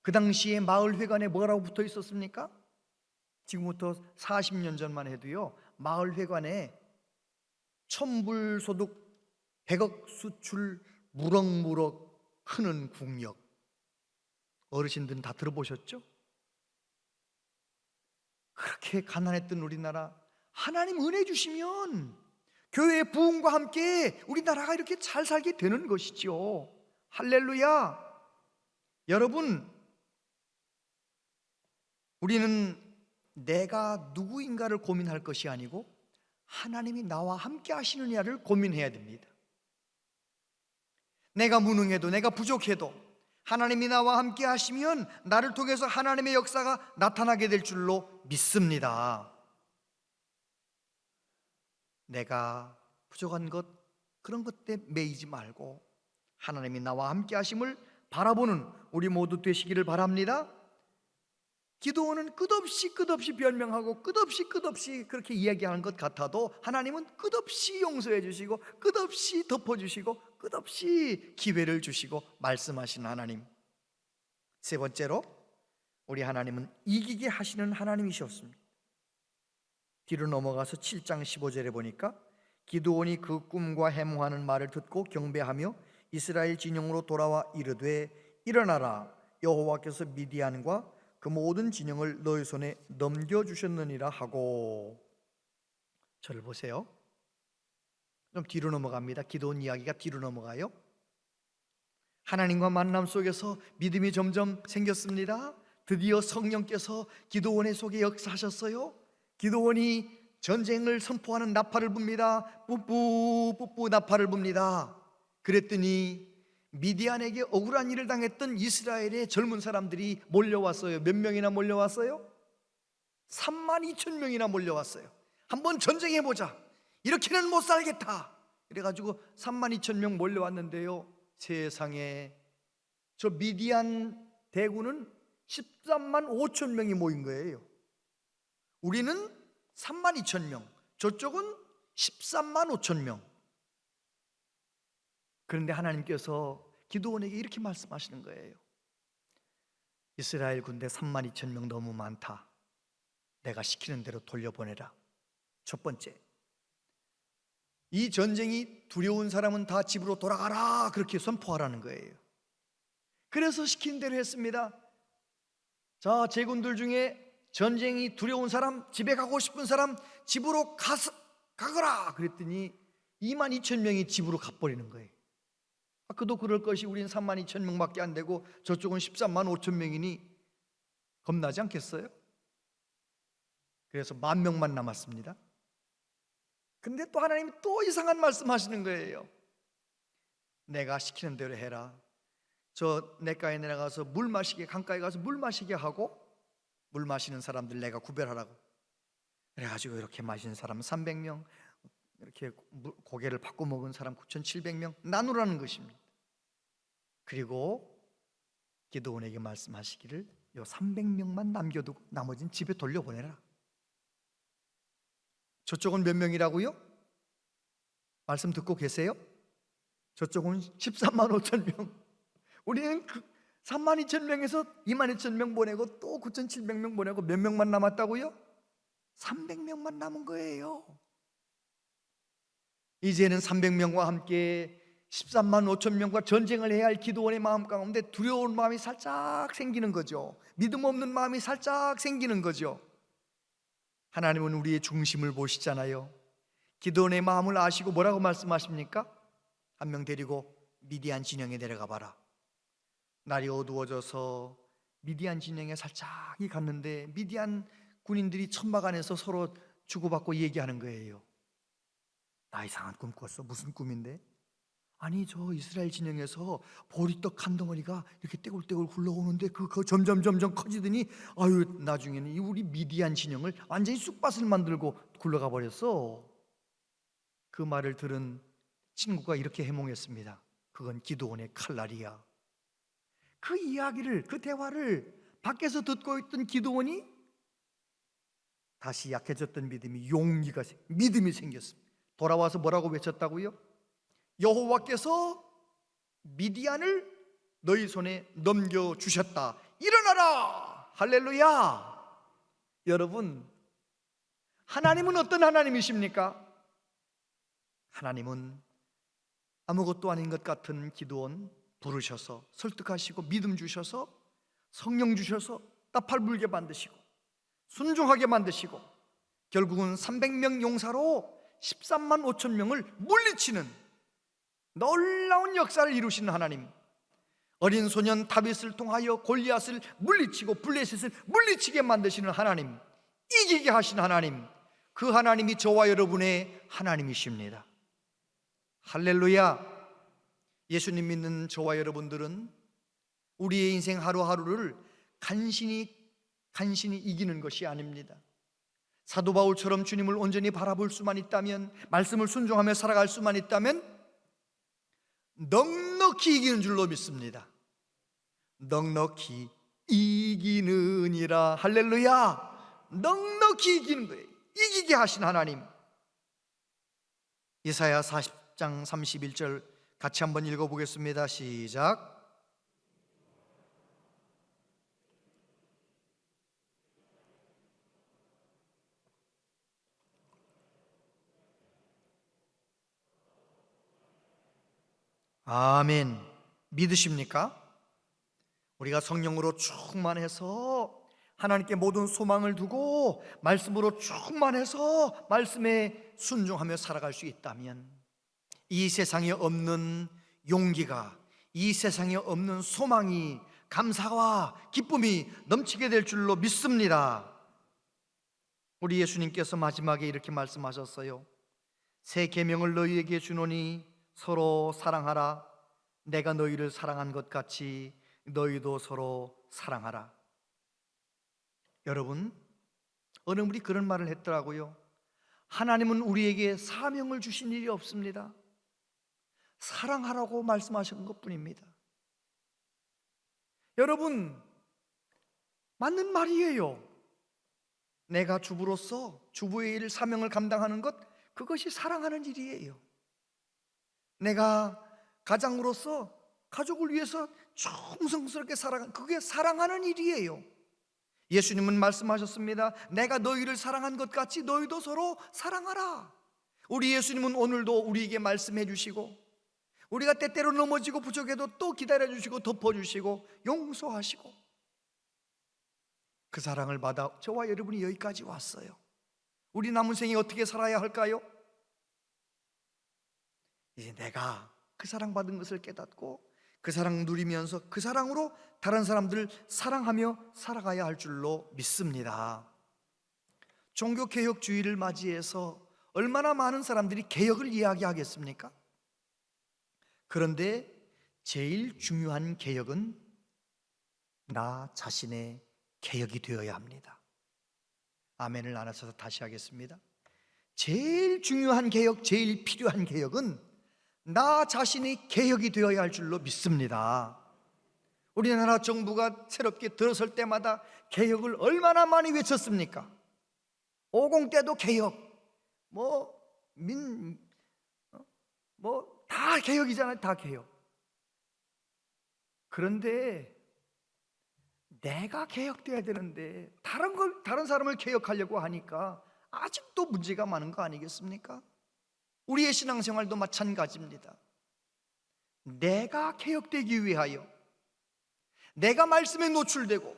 그 당시에 마을회관에 뭐라고 붙어 있었습니까? 지금부터 40년 전만 해도요, 마을회관에 천불소득 100억 수출 무럭무럭 크는 국력, 어르신들은 다 들어보셨죠? 그렇게 가난했던 우리나라, 하나님 은혜 주시면 교회의 부흥과 함께 우리나라가 이렇게 잘 살게 되는 것이죠. 할렐루야. 여러분, 우리는 내가 누구인가를 고민할 것이 아니고 하나님이 나와 함께 하시느냐를 고민해야 됩니다. 내가 무능해도, 내가 부족해도 하나님이 나와 함께 하시면 나를 통해서 하나님의 역사가 나타나게 될 줄로 믿습니다. 내가 부족한 것, 그런 것 때문에 매이지 말고 하나님이 나와 함께 하심을 바라보는 우리 모두 되시기를 바랍니다. 기드온은 끝없이 변명하고 끝없이 그렇게 이야기하는 것 같아도 하나님은 끝없이 용서해 주시고 끝없이 덮어주시고 끝없이 기회를 주시고 말씀하시는 하나님. 세 번째로, 우리 하나님은 이기게 하시는 하나님이셨습니다. 뒤로 넘어가서 7장 15절에 보니까 기드온이 그 꿈과 해몽하는 말을 듣고 경배하며 이스라엘 진영으로 돌아와 이르되 일어나라, 여호와께서 미디안과 그 모든 진영을 너희 손에 넘겨주셨느니라 하고. 저를 보세요. 좀 뒤로 넘어갑니다. 기도원 이야기가 뒤로 넘어가요. 하나님과 만남 속에서 믿음이 점점 생겼습니다. 드디어 성령께서 기도원의 속에 역사하셨어요. 기도원이 전쟁을 선포하는 나팔을 붑니다. 뿌뿌 뿌뿌 나팔을 붑니다. 그랬더니 미디안에게 억울한 일을 당했던 이스라엘의 젊은 사람들이 몰려왔어요. 몇 명이나 몰려왔어요? 32,000명이나 몰려왔어요. 한번 전쟁해보자, 이렇게는 못 살겠다. 그래가지고 32,000명 몰려왔는데요, 세상에 저 미디안 대군은 13만 5천 명이 모인 거예요. 우리는 32,000명, 저쪽은 13만 5천 명. 그런데 하나님께서 기드온에게 이렇게 말씀하시는 거예요. 이스라엘 군대 32,000명 너무 많다. 내가 시키는 대로 돌려보내라. 첫 번째, 이 전쟁이 두려운 사람은 다 집으로 돌아가라, 그렇게 선포하라는 거예요. 그래서 시킨 대로 했습니다. 자, 제군들 중에 전쟁이 두려운 사람, 집에 가고 싶은 사람 집으로 가거라. 그랬더니 22,000명이 집으로 가버리는 거예요. 그도 그럴 것이 우린 32,000명밖에 안 되고 저쪽은 13만 5천 명이니 겁나지 않겠어요? 그래서 10,000명만 남았습니다. 근데 또 하나님이 또 이상한 말씀하시는 거예요. 내가 시키는 대로 해라. 저 냇가에 내려가서 물 마시게, 강가에 가서 물 마시게 하고, 물 마시는 사람들 내가 구별하라고. 그래가지고 이렇게 마시는 사람 300명, 이렇게 고개를 바꿔 먹은 사람 9,700명 나누라는 것입니다. 그리고 기드온에게 말씀하시기를 요 300명만 남겨두고 나머지는 집에 돌려보내라. 저쪽은 몇 명이라고요? 말씀 듣고 계세요? 저쪽은 13만 5천 명. 우리는 32,000명에서 22,000명 보내고 또 9,700명 보내고 몇 명만 남았다고요? 300명만 남은 거예요. 이제는 300명과 함께 13만 5천 명과 전쟁을 해야 할 기드온의 마음 가운데 두려운 마음이 살짝 생기는 거죠. 믿음 없는 마음이 살짝 생기는 거죠. 하나님은 우리의 중심을 보시잖아요. 기드온의 마음을 아시고 뭐라고 말씀하십니까? 한 명 데리고 미디안 진영에 내려가 봐라. 날이 어두워져서 미디안 진영에 살짝이 갔는데 미디안 군인들이 천막 안에서 서로 주고받고 얘기하는 거예요. 나 이상한 꿈 꿨어. 무슨 꿈인데? 아니, 저 이스라엘 진영에서 보리떡 한 덩어리가 이렇게 떼굴떼굴 굴러오는데 그거 점점 커지더니 아유, 나중에는 우리 미디안 진영을 완전히 쑥밭을 만들고 굴러가 버렸어. 그 말을 들은 친구가 이렇게 해몽했습니다. 그건 기드온의 칼날이야. 그 이야기를, 그 대화를 밖에서 듣고 있던 기드온이 다시 약해졌던 믿음이 생겼습니다. 돌아와서 뭐라고 외쳤다고요? 여호와께서 미디안을 너희 손에 넘겨주셨다. 일어나라. 할렐루야. 여러분, 하나님은 어떤 하나님이십니까? 하나님은 아무것도 아닌 것 같은 기드온 부르셔서 설득하시고 믿음 주셔서 성령 주셔서 나팔 불게 만드시고 순종하게 만드시고 결국은 300명 용사로 13만 5천 명을 물리치는 놀라운 역사를 이루신 하나님, 어린 소년 다윗을 통하여 골리앗을 물리치고 블레셋을 물리치게 만드시는 하나님, 이기게 하신 하나님, 그 하나님이 저와 여러분의 하나님이십니다. 할렐루야. 예수님 믿는 저와 여러분들은 우리의 인생 하루하루를 간신히 이기는 것이 아닙니다. 사도 바울처럼 주님을 온전히 바라볼 수만 있다면, 말씀을 순종하며 살아갈 수만 있다면 넉넉히 이기는 줄로 믿습니다. 넉넉히 이기느니라. 할렐루야. 넉넉히 이기는 거예요. 이기게 하신 하나님. 이사야 40장 31절 같이 한번 읽어보겠습니다. 시작. 아멘. 믿으십니까? 우리가 성령으로 충만해서 하나님께 모든 소망을 두고 말씀으로 충만해서 말씀에 순종하며 살아갈 수 있다면 이 세상에 없는 용기가, 이 세상에 없는 소망이, 감사와 기쁨이 넘치게 될 줄로 믿습니다. 우리 예수님께서 마지막에 이렇게 말씀하셨어요. 새 계명을 너희에게 주노니 서로 사랑하라. 내가 너희를 사랑한 것 같이 너희도 서로 사랑하라. 여러분, 어느 분이 그런 말을 했더라고요. 하나님은 우리에게 사명을 주신 일이 없습니다. 사랑하라고 말씀하신 것뿐입니다. 여러분, 맞는 말이에요. 내가 주부로서 주부의 일, 사명을 감당하는 것, 그것이 사랑하는 일이에요. 내가 가장으로서 가족을 위해서 충성스럽게 살아가는, 그게 사랑하는 일이에요. 예수님은 말씀하셨습니다. 내가 너희를 사랑한 것 같이 너희도 서로 사랑하라. 우리 예수님은 오늘도 우리에게 말씀해 주시고, 우리가 때때로 넘어지고 부족해도 또 기다려 주시고 덮어주시고 용서하시고, 그 사랑을 받아 저와 여러분이 여기까지 왔어요. 우리 남은 생에 어떻게 살아야 할까요? 이제 내가 그 사랑받은 것을 깨닫고 그 사랑 누리면서 그 사랑으로 다른 사람들을 사랑하며 살아가야 할 줄로 믿습니다. 종교개혁주의를 맞이해서 얼마나 많은 사람들이 개혁을 이야기하겠습니까? 그런데 제일 중요한 개혁은 나 자신의 개혁이 되어야 합니다. 아멘을 안 하셔서 다시 하겠습니다. 제일 중요한 개혁, 제일 필요한 개혁은 나 자신이 개혁이 되어야 할 줄로 믿습니다. 우리나라 정부가 새롭게 들어설 때마다 개혁을 얼마나 많이 외쳤습니까? 50 때도 개혁, 다 개혁이잖아요. 다 개혁. 그런데 내가 개혁돼야 되는데 다른 사람을 개혁하려고 하니까 아직도 문제가 많은 거 아니겠습니까? 우리의 신앙생활도 마찬가지입니다. 내가 개혁되기 위하여, 내가 말씀에 노출되고,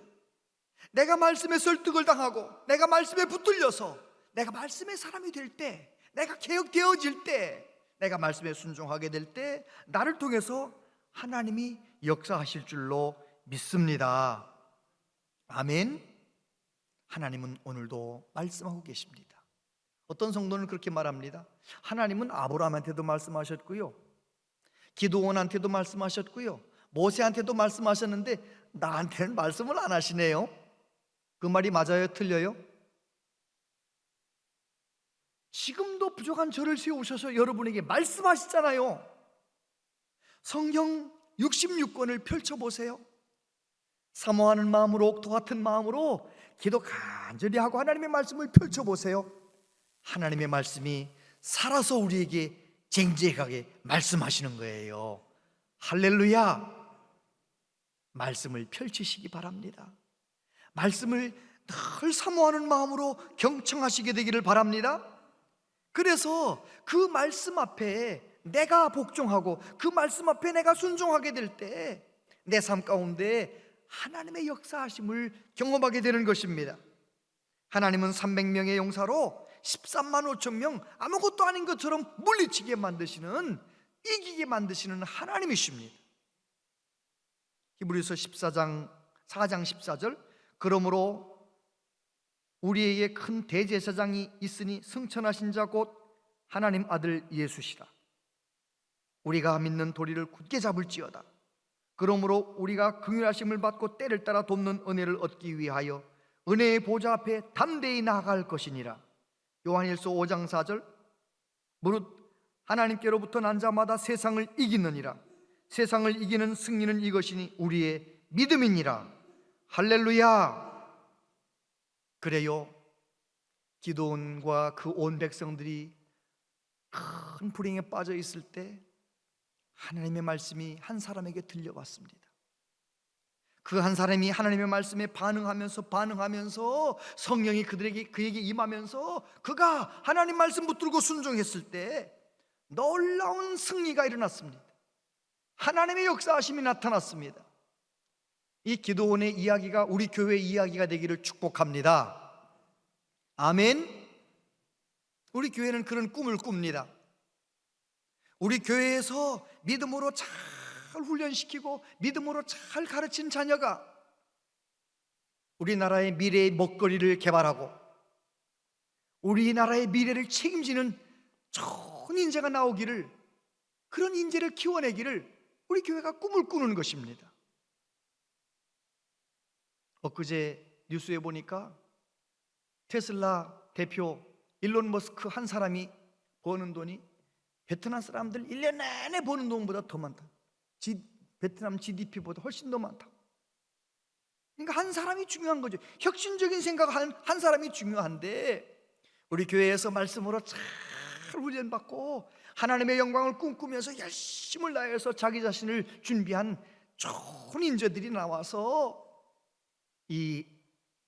내가 말씀에 설득을 당하고, 내가 말씀에 붙들려서 내가 말씀의 사람이 될 때, 내가 개혁되어질 때, 내가 말씀에 순종하게 될 때 나를 통해서 하나님이 역사하실 줄로 믿습니다. 아멘. 하나님은 오늘도 말씀하고 계십니다. 어떤 성도는 그렇게 말합니다. 하나님은 아브라함한테도 말씀하셨고요, 기드온한테도 말씀하셨고요, 모세한테도 말씀하셨는데 나한테는 말씀을 안 하시네요. 그 말이 맞아요? 틀려요? 지금도 부족한 저를 세우셔서 여러분에게 말씀하시잖아요. 성경 66권을 펼쳐보세요. 사모하는 마음으로, 옥토 같은 마음으로 기도 간절히 하고 하나님의 말씀을 펼쳐보세요. 하나님의 말씀이 살아서 우리에게 쟁쟁하게 말씀하시는 거예요. 할렐루야. 말씀을 펼치시기 바랍니다. 말씀을 늘 사모하는 마음으로 경청하시게 되기를 바랍니다. 그래서 그 말씀 앞에 내가 복종하고 그 말씀 앞에 내가 순종하게 될 때 내 삶 가운데 하나님의 역사하심을 경험하게 되는 것입니다. 하나님은 300명의 용사로 13만 5천 명 아무것도 아닌 것처럼 물리치게 만드시는, 이기게 만드시는 하나님이십니다. 히브리서 4장 14절, 그러므로 우리에게 큰 대제사장이 있으니 승천하신 자 곧 하나님 아들 예수시라. 우리가 믿는 도리를 굳게 잡을지어다. 그러므로 우리가 긍휼하심을 받고 때를 따라 돕는 은혜를 얻기 위하여 은혜의 보좌 앞에 담대히 나아갈 것이니라. 요한일서 5장 4절, 무릇 하나님께로부터 난 자마다 세상을 이기느니라. 세상을 이기는 승리는 이것이니 우리의 믿음이니라. 할렐루야. 그래요, 기드온과 그 온 백성들이 큰 불행에 빠져 있을 때 하나님의 말씀이 한 사람에게 들려왔습니다. 그 한 사람이 하나님의 말씀에 반응하면서 성령이 그에게 임하면서 그가 하나님 말씀 붙들고 순종했을 때 놀라운 승리가 일어났습니다. 하나님의 역사하심이 나타났습니다. 이 기도원의 이야기가 우리 교회의 이야기가 되기를 축복합니다. 아멘. 우리 교회는 그런 꿈을 꿉니다. 우리 교회에서 믿음으로 잘 훈련시키고 믿음으로 잘 가르친 자녀가 우리나라의 미래의 먹거리를 개발하고 우리나라의 미래를 책임지는 좋은 인재가 나오기를, 그런 인재를 키워내기를 우리 교회가 꿈을 꾸는 것입니다. 엊그제 뉴스에 보니까 테슬라 대표 일론 머스크 한 사람이 버는 돈이 베트남 사람들 1년 내내 버는 돈보다 더 많다. 베트남 GDP보다 훨씬 더 많다. 그러니까 한 사람이 중요한 거죠. 혁신적인 생각하는 한 사람이 중요한데, 우리 교회에서 말씀으로 잘 훈련받고 하나님의 영광을 꿈꾸면서 열심을 다해서 자기 자신을 준비한 좋은 인재들이 나와서 이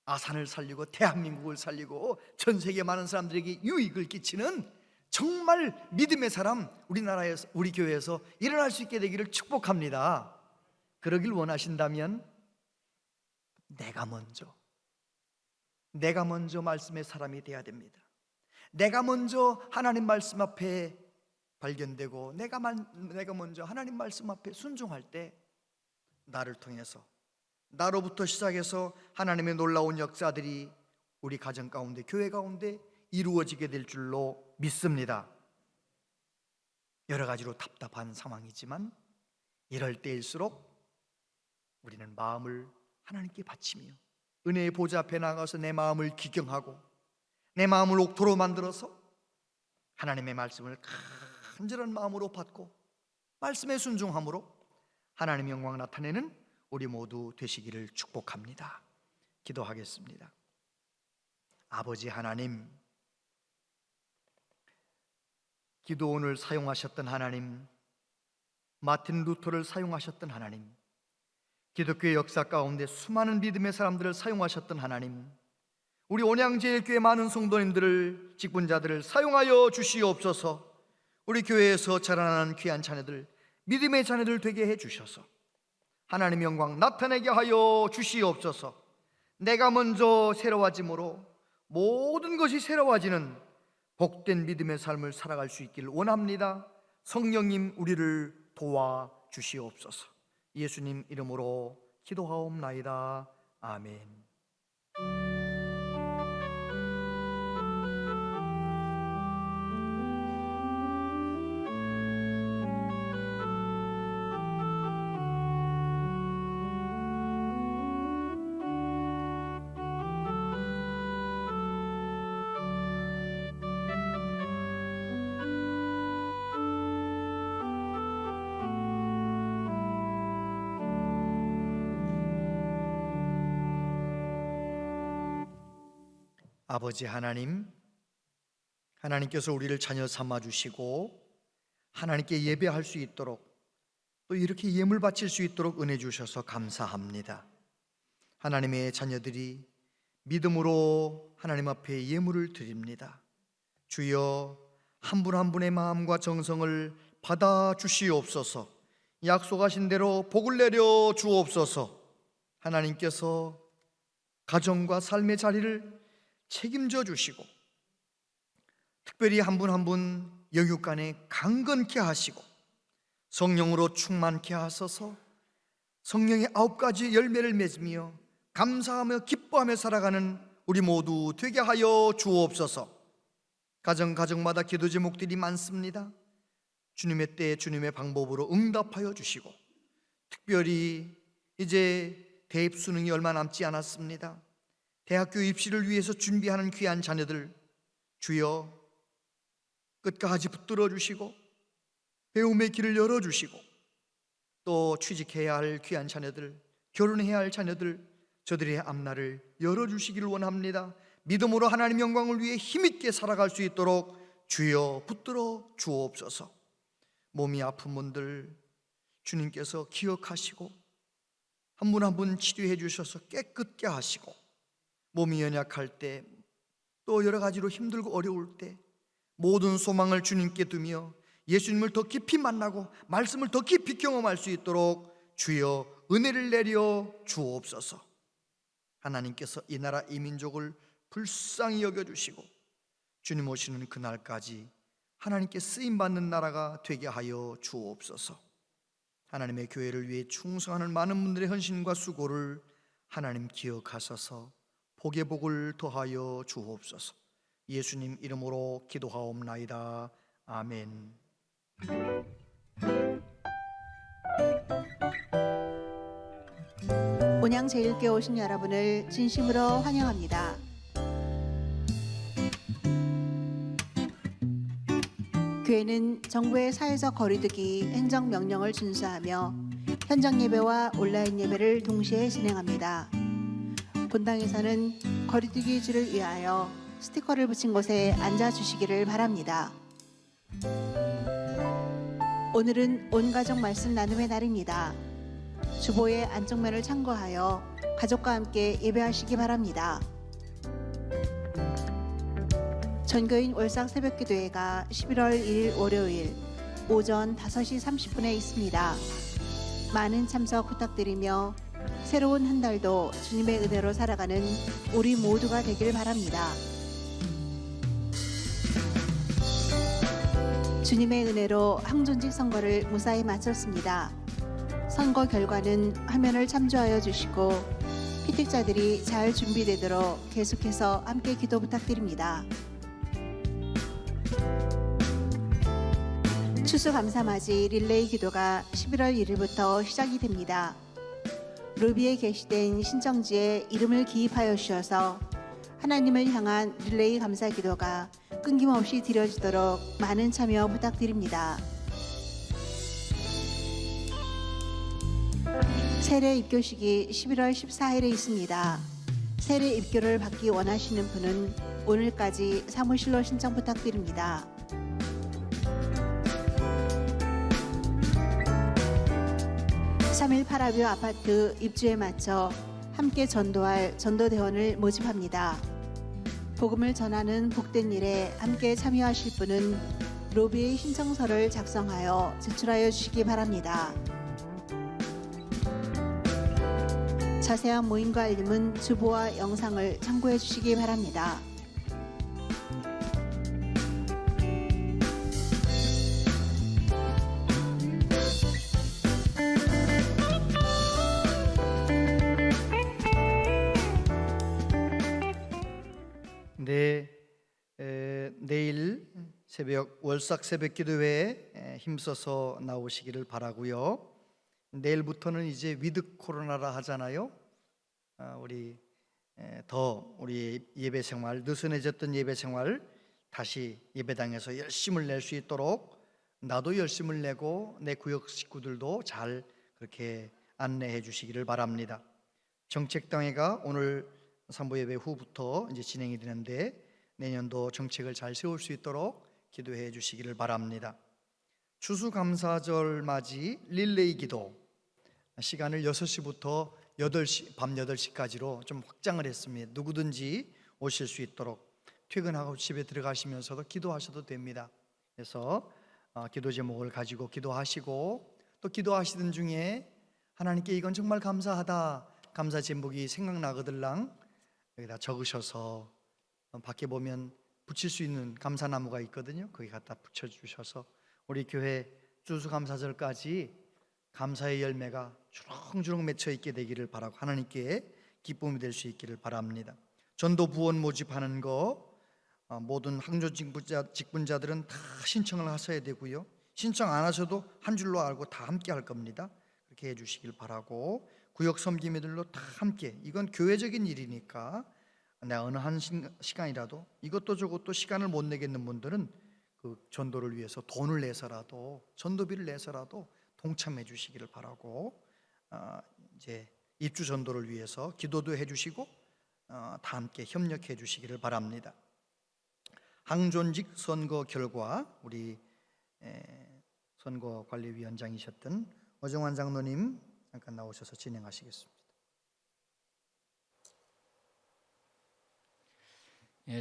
아산을 살리고 대한민국을 살리고 전 세계 많은 사람들에게 유익을 끼치는 정말 믿음의 사람, 우리나라에서, 우리 교회에서 일어날 수 있게 되기를 축복합니다. 그러길 원하신다면 내가 먼저 말씀의 사람이 되어야 됩니다. 내가 먼저 하나님 말씀 앞에 발견되고 내가 먼저 하나님 말씀 앞에 순종할 때 나를 통해서, 나로부터 시작해서 하나님의 놀라운 역사들이 우리 가정 가운데, 교회 가운데 이루어지게 될 줄로 믿습니다. 여러 가지로 답답한 상황이지만 이럴 때일수록 우리는 마음을 하나님께 바치며 은혜의 보좌 앞에 나가서 내 마음을 기경하고 내 마음을 옥토로 만들어서 하나님의 말씀을 간절한 마음으로 받고 말씀에 순종함으로 하나님의 영광 나타내는 우리 모두 되시기를 축복합니다. 기도하겠습니다. 아버지 하나님, 기도원을 사용하셨던 하나님, 마틴 루터를 사용하셨던 하나님, 기독교의 역사 가운데 수많은 믿음의 사람들을 사용하셨던 하나님, 우리 온양제일교회 많은 성도님들을, 직분자들을 사용하여 주시옵소서. 우리 교회에서 자라나는 귀한 자녀들, 믿음의 자녀들 되게 해주셔서 하나님의 영광 나타내게 하여 주시옵소서. 내가 먼저 새로워짐으로 모든 것이 새로워지는 복된 믿음의 삶을 살아갈 수 있기를 원합니다. 성령님, 우리를 도와주시옵소서. 예수님 이름으로 기도하옵나이다. 아멘. 아버지 하나님, 하나님께서 우리를 자녀 삼아 주시고 하나님께 예배할 수 있도록, 또 이렇게 예물 바칠 수 있도록 은혜 주셔서 감사합니다. 하나님의 자녀들이 믿음으로 하나님 앞에 예물을 드립니다. 주여, 한 분 한 분의 마음과 정성을 받아 주시옵소서. 약속하신 대로 복을 내려 주옵소서. 하나님께서 가정과 삶의 자리를 책임져 주시고 특별히 한 분 한 분 영육간에 강건케 하시고 성령으로 충만케 하소서. 성령의 9가지 열매를 맺으며 감사하며 기뻐하며 살아가는 우리 모두 되게 하여 주옵소서. 가정마다 기도 제목들이 많습니다. 주님의 때 주님의 방법으로 응답하여 주시고, 특별히 이제 대입 수능이 얼마 남지 않았습니다. 대학교 입시를 위해서 준비하는 귀한 자녀들, 주여 끝까지 붙들어 주시고 배움의 길을 열어주시고, 또 취직해야 할 귀한 자녀들, 결혼해야 할 자녀들, 저들의 앞날을 열어주시기를 원합니다. 믿음으로 하나님 영광을 위해 힘있게 살아갈 수 있도록 주여 붙들어 주옵소서. 몸이 아픈 분들 주님께서 기억하시고 한 분 한 분 치료해 주셔서 깨끗게 하시고, 몸이 연약할 때, 또 여러 가지로 힘들고 어려울 때 모든 소망을 주님께 두며 예수님을 더 깊이 만나고 말씀을 더 깊이 경험할 수 있도록 주여 은혜를 내려 주옵소서. 하나님께서 이 나라 이 민족을 불쌍히 여겨주시고 주님 오시는 그날까지 하나님께 쓰임받는 나라가 되게 하여 주옵소서. 하나님의 교회를 위해 충성하는 많은 분들의 헌신과 수고를 하나님 기억하셔서 복의 복을 더하여 주옵소서. 예수님 이름으로 기도하옵나이다. 아멘. 온양제일교회 오신 여러분을 진심으로 환영합니다. 교회는 정부의 사회적 거리두기 행정명령을 준수하며 현장 예배와 온라인 예배를 동시에 진행합니다. 본당에서는 거리두기 주를 위하여 스티커를 붙인 곳에 앉아주시기를 바랍니다. 오늘은 온가족 말씀 나눔의 날입니다. 주보의 안쪽면을 참고하여 가족과 함께 예배하시기 바랍니다. 전교인 월삭 새벽기도회가 11월 1일 월요일 오전 5시 30분에 있습니다. 많은 참석 부탁드리며 새로운 한 달도 주님의 은혜로 살아가는 우리 모두가 되길 바랍니다. 주님의 은혜로 항존직 선거를 무사히 마쳤습니다. 선거 결과는 화면을 참조하여 주시고 피택자들이 잘 준비되도록 계속해서 함께 기도 부탁드립니다. 추수감사맞이 릴레이 기도가 11월 1일부터 시작이 됩니다. 루비에 게시된 신청지에 이름을 기입하여 주셔서 하나님을 향한 릴레이 감사 기도가 끊김없이 드려지도록 많은 참여 부탁드립니다. 세례 입교식이 11월 14일에 있습니다. 세례 입교를 받기 원하시는 분은 오늘까지 사무실로 신청 부탁드립니다. (3.18) 아파트 입주에 맞춰 함께 전도할 전도대원을 모집합니다. 복음을 전하는 복된 일에 함께 참여하실 분은 로비의 신청서를 작성하여 제출하여 주시기 바랍니다. 자세한 모임과 알림은 주보와 영상을 참고해 주시기 바랍니다. 내일 월삭 새벽 기도회에 힘써서 나오시기를 바라고요. 내일부터는 이제 위드 코로나라 하잖아요. 우리 예배 생활, 느슨해졌던 예배 생활 다시 예배당에서 열심을 낼 수 있도록 나도 열심을 내고 내 구역 식구들도 잘 그렇게 안내해 주시기를 바랍니다. 정책당회가 오늘 3부 예배 후부터 이제 진행이 되는데 내년도 정책을 잘 세울 수 있도록 기도해 주시기를 바랍니다. 추수감사절 맞이 릴레이 기도 시간을 6시부터 8시, 밤 8시까지로 좀 확장을 했습니다. 누구든지 오실 수 있도록 퇴근하고 집에 들어가시면서도 기도하셔도 됩니다. 그래서 기도 제목을 가지고 기도하시고 또 기도하시던 중에 하나님께 이건 정말 감사하다, 감사 제목이 생각나거들랑 여기다 적으셔서 밖에 보면 붙일 수 있는 감사나무가 있거든요. 거기 갖다 붙여주셔서 우리 교회 추수감사절까지 감사의 열매가 주렁주렁 맺혀 있게 되기를 바라고 하나님께 기쁨이 될 수 있기를 바랍니다. 전도 부원 모집하는 거 모든 항조 직분자들은 다 신청을 하셔야 되고요. 신청 안 하셔도 한 줄로 알고 다 함께 할 겁니다. 그렇게 해주시길 바라고 구역 섬김이들로 다 함께, 이건 교회적인 일이니까 내가 어느 한 시간이라도 이것도 저것도 시간을 못 내겠는 분들은 그 전도를 위해서 돈을 내서라도 전도비를 내서라도 동참해 주시기를 바라고 이제 입주 전도를 위해서 기도도 해주시고 다 함께 협력해 주시기를 바랍니다. 항존직 선거 결과 우리 선거관리위원장이셨던 어정환 장로님 잠깐 나오셔서 진행하시겠습니다.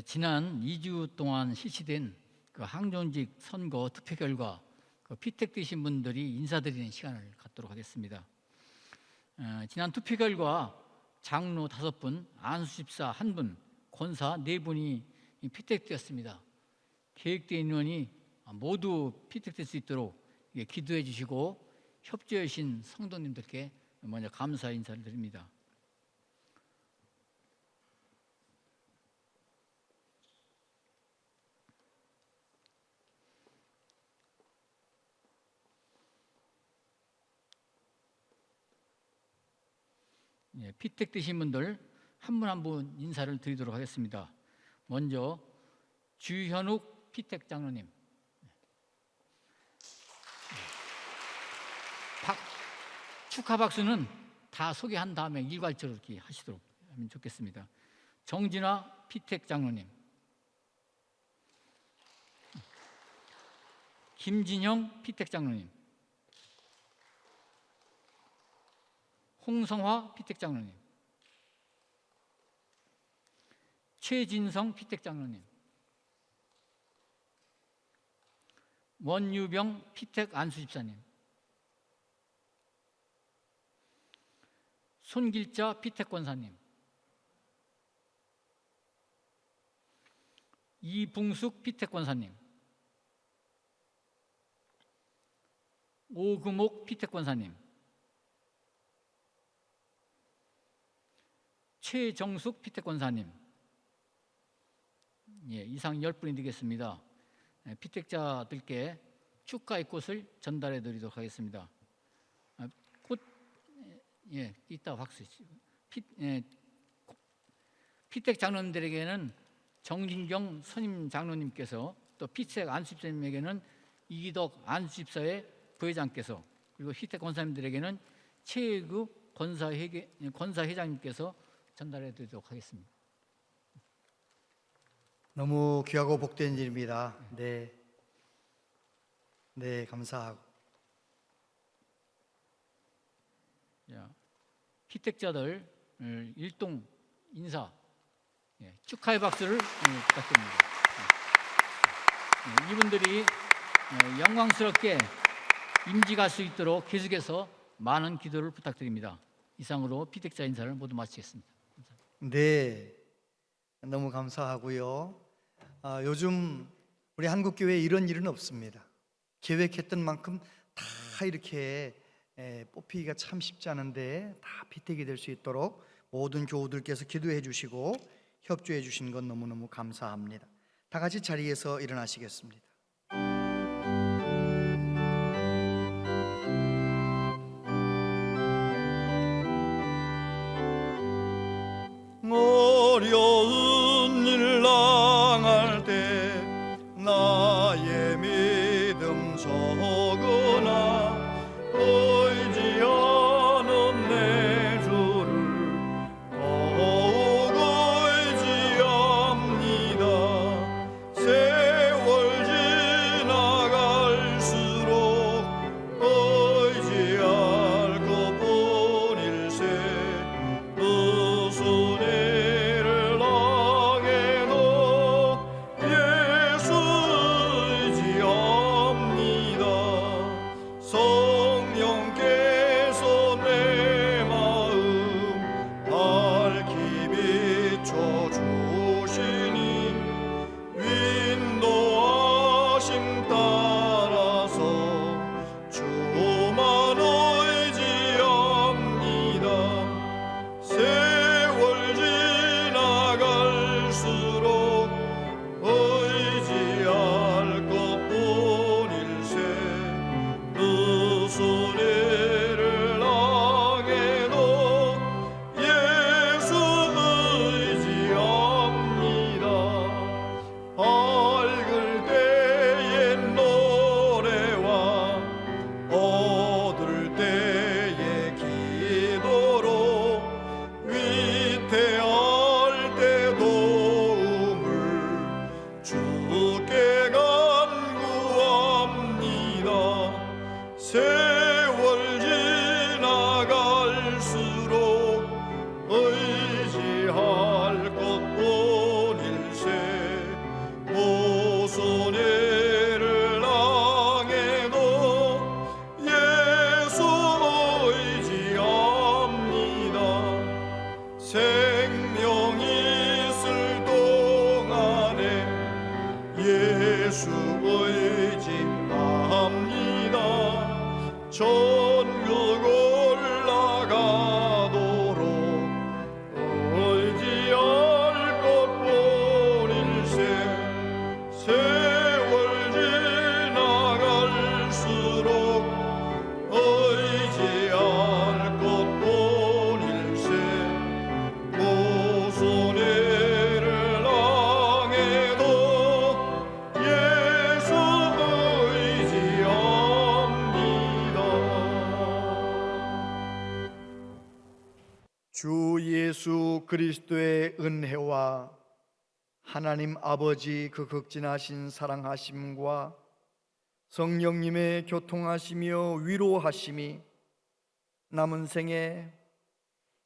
지난 2주 동안 실시된 그 항존직 선거 투표 결과 그 피택되신 분들이 인사드리는 시간을 갖도록 하겠습니다. 지난 투표 결과 장로 5분, 안수집사 1분, 권사 4분이 피택되었습니다. 계획된 인원이 모두 피택될 수 있도록 기도해 주시고 협조해 주신 성도님들께 먼저 감사 인사를 드립니다. 피택되신 분들 한 분 한 분 인사를 드리도록 하겠습니다. 먼저 주현욱 피택 장로님, 축하 박수는 다 소개한 다음에 일괄적으로 이렇게 하시도록 하면 좋겠습니다. 정진아 피택 장로님, 김진영 피택 장로님, 홍성화 피택 장로님, 최진성 피택 장로님, 원유병 피택 안수집사님, 손길자 피택 권사님, 이붕숙 피택 권사님, 오금옥 피택 권사님, 최정숙 피택 권사님, 이상 10분이 되겠습니다. 피택자들께 축하의 꽃을 전달해 드리도록 하겠습니다. 꽃, 이따 박수. 피택 장로님들에게는 정진경 선임 장로님께서, 또 피택 안수집사님에게는 이기덕 안수집사의 부회장께서, 그리고 피택 권사님들에게는 최egu 권사회장님께서 전달해 드리도록 하겠습니다. 너무 귀하고 복된 일입니다. 네, 감사하고. 피택자들 일동 인사, 축하의 박수를 부탁드립니다. 이분들이 영광스럽게 임직할 수 있도록 계속해서 많은 기도를 부탁드립니다. 이상으로 피택자 인사를 모두 마치겠습니다. 네, 너무 감사하고요. 요즘 우리 한국교회에 이런 일은 없습니다. 계획했던 만큼 다 이렇게 뽑히기가 참 쉽지 않은데 다 피택이 될 수 있도록 모든 교우들께서 기도해 주시고 협조해 주신 건 너무너무 감사합니다. 다 같이 자리에서 일어나시겠습니다. 어려운 일 당할 때 나의 믿음 적으나 의지하는 내 주를 더욱 의지합니다. 세월 생명이 있을 동안에 예수 의지합니다. 천국 올라가도록 의지할 것뿐일세. 세월 지나갈수록 의지할 것뿐일세. 모순이를 당해도 예수 의지합니다. 주 예수 그리스도의 은혜와 하나님 아버지 그 극진하신 사랑하심과 성령님의 교통하시며 위로하심이 남은 생에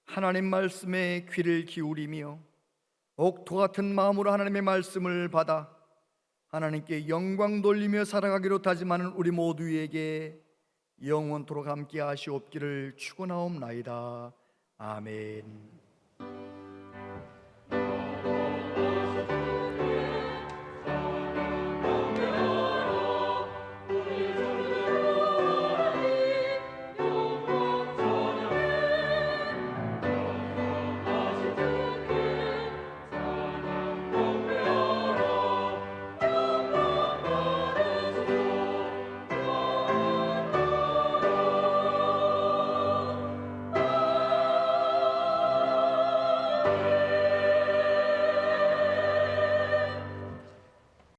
하나님 말씀에 귀를 기울이며 옥토 같은 마음으로 하나님의 말씀을 받아 하나님께 영광 돌리며 살아가기로 다짐하는 우리 모두에게 영원토록 함께 하시옵기를 축원하옵나이다. 아멘.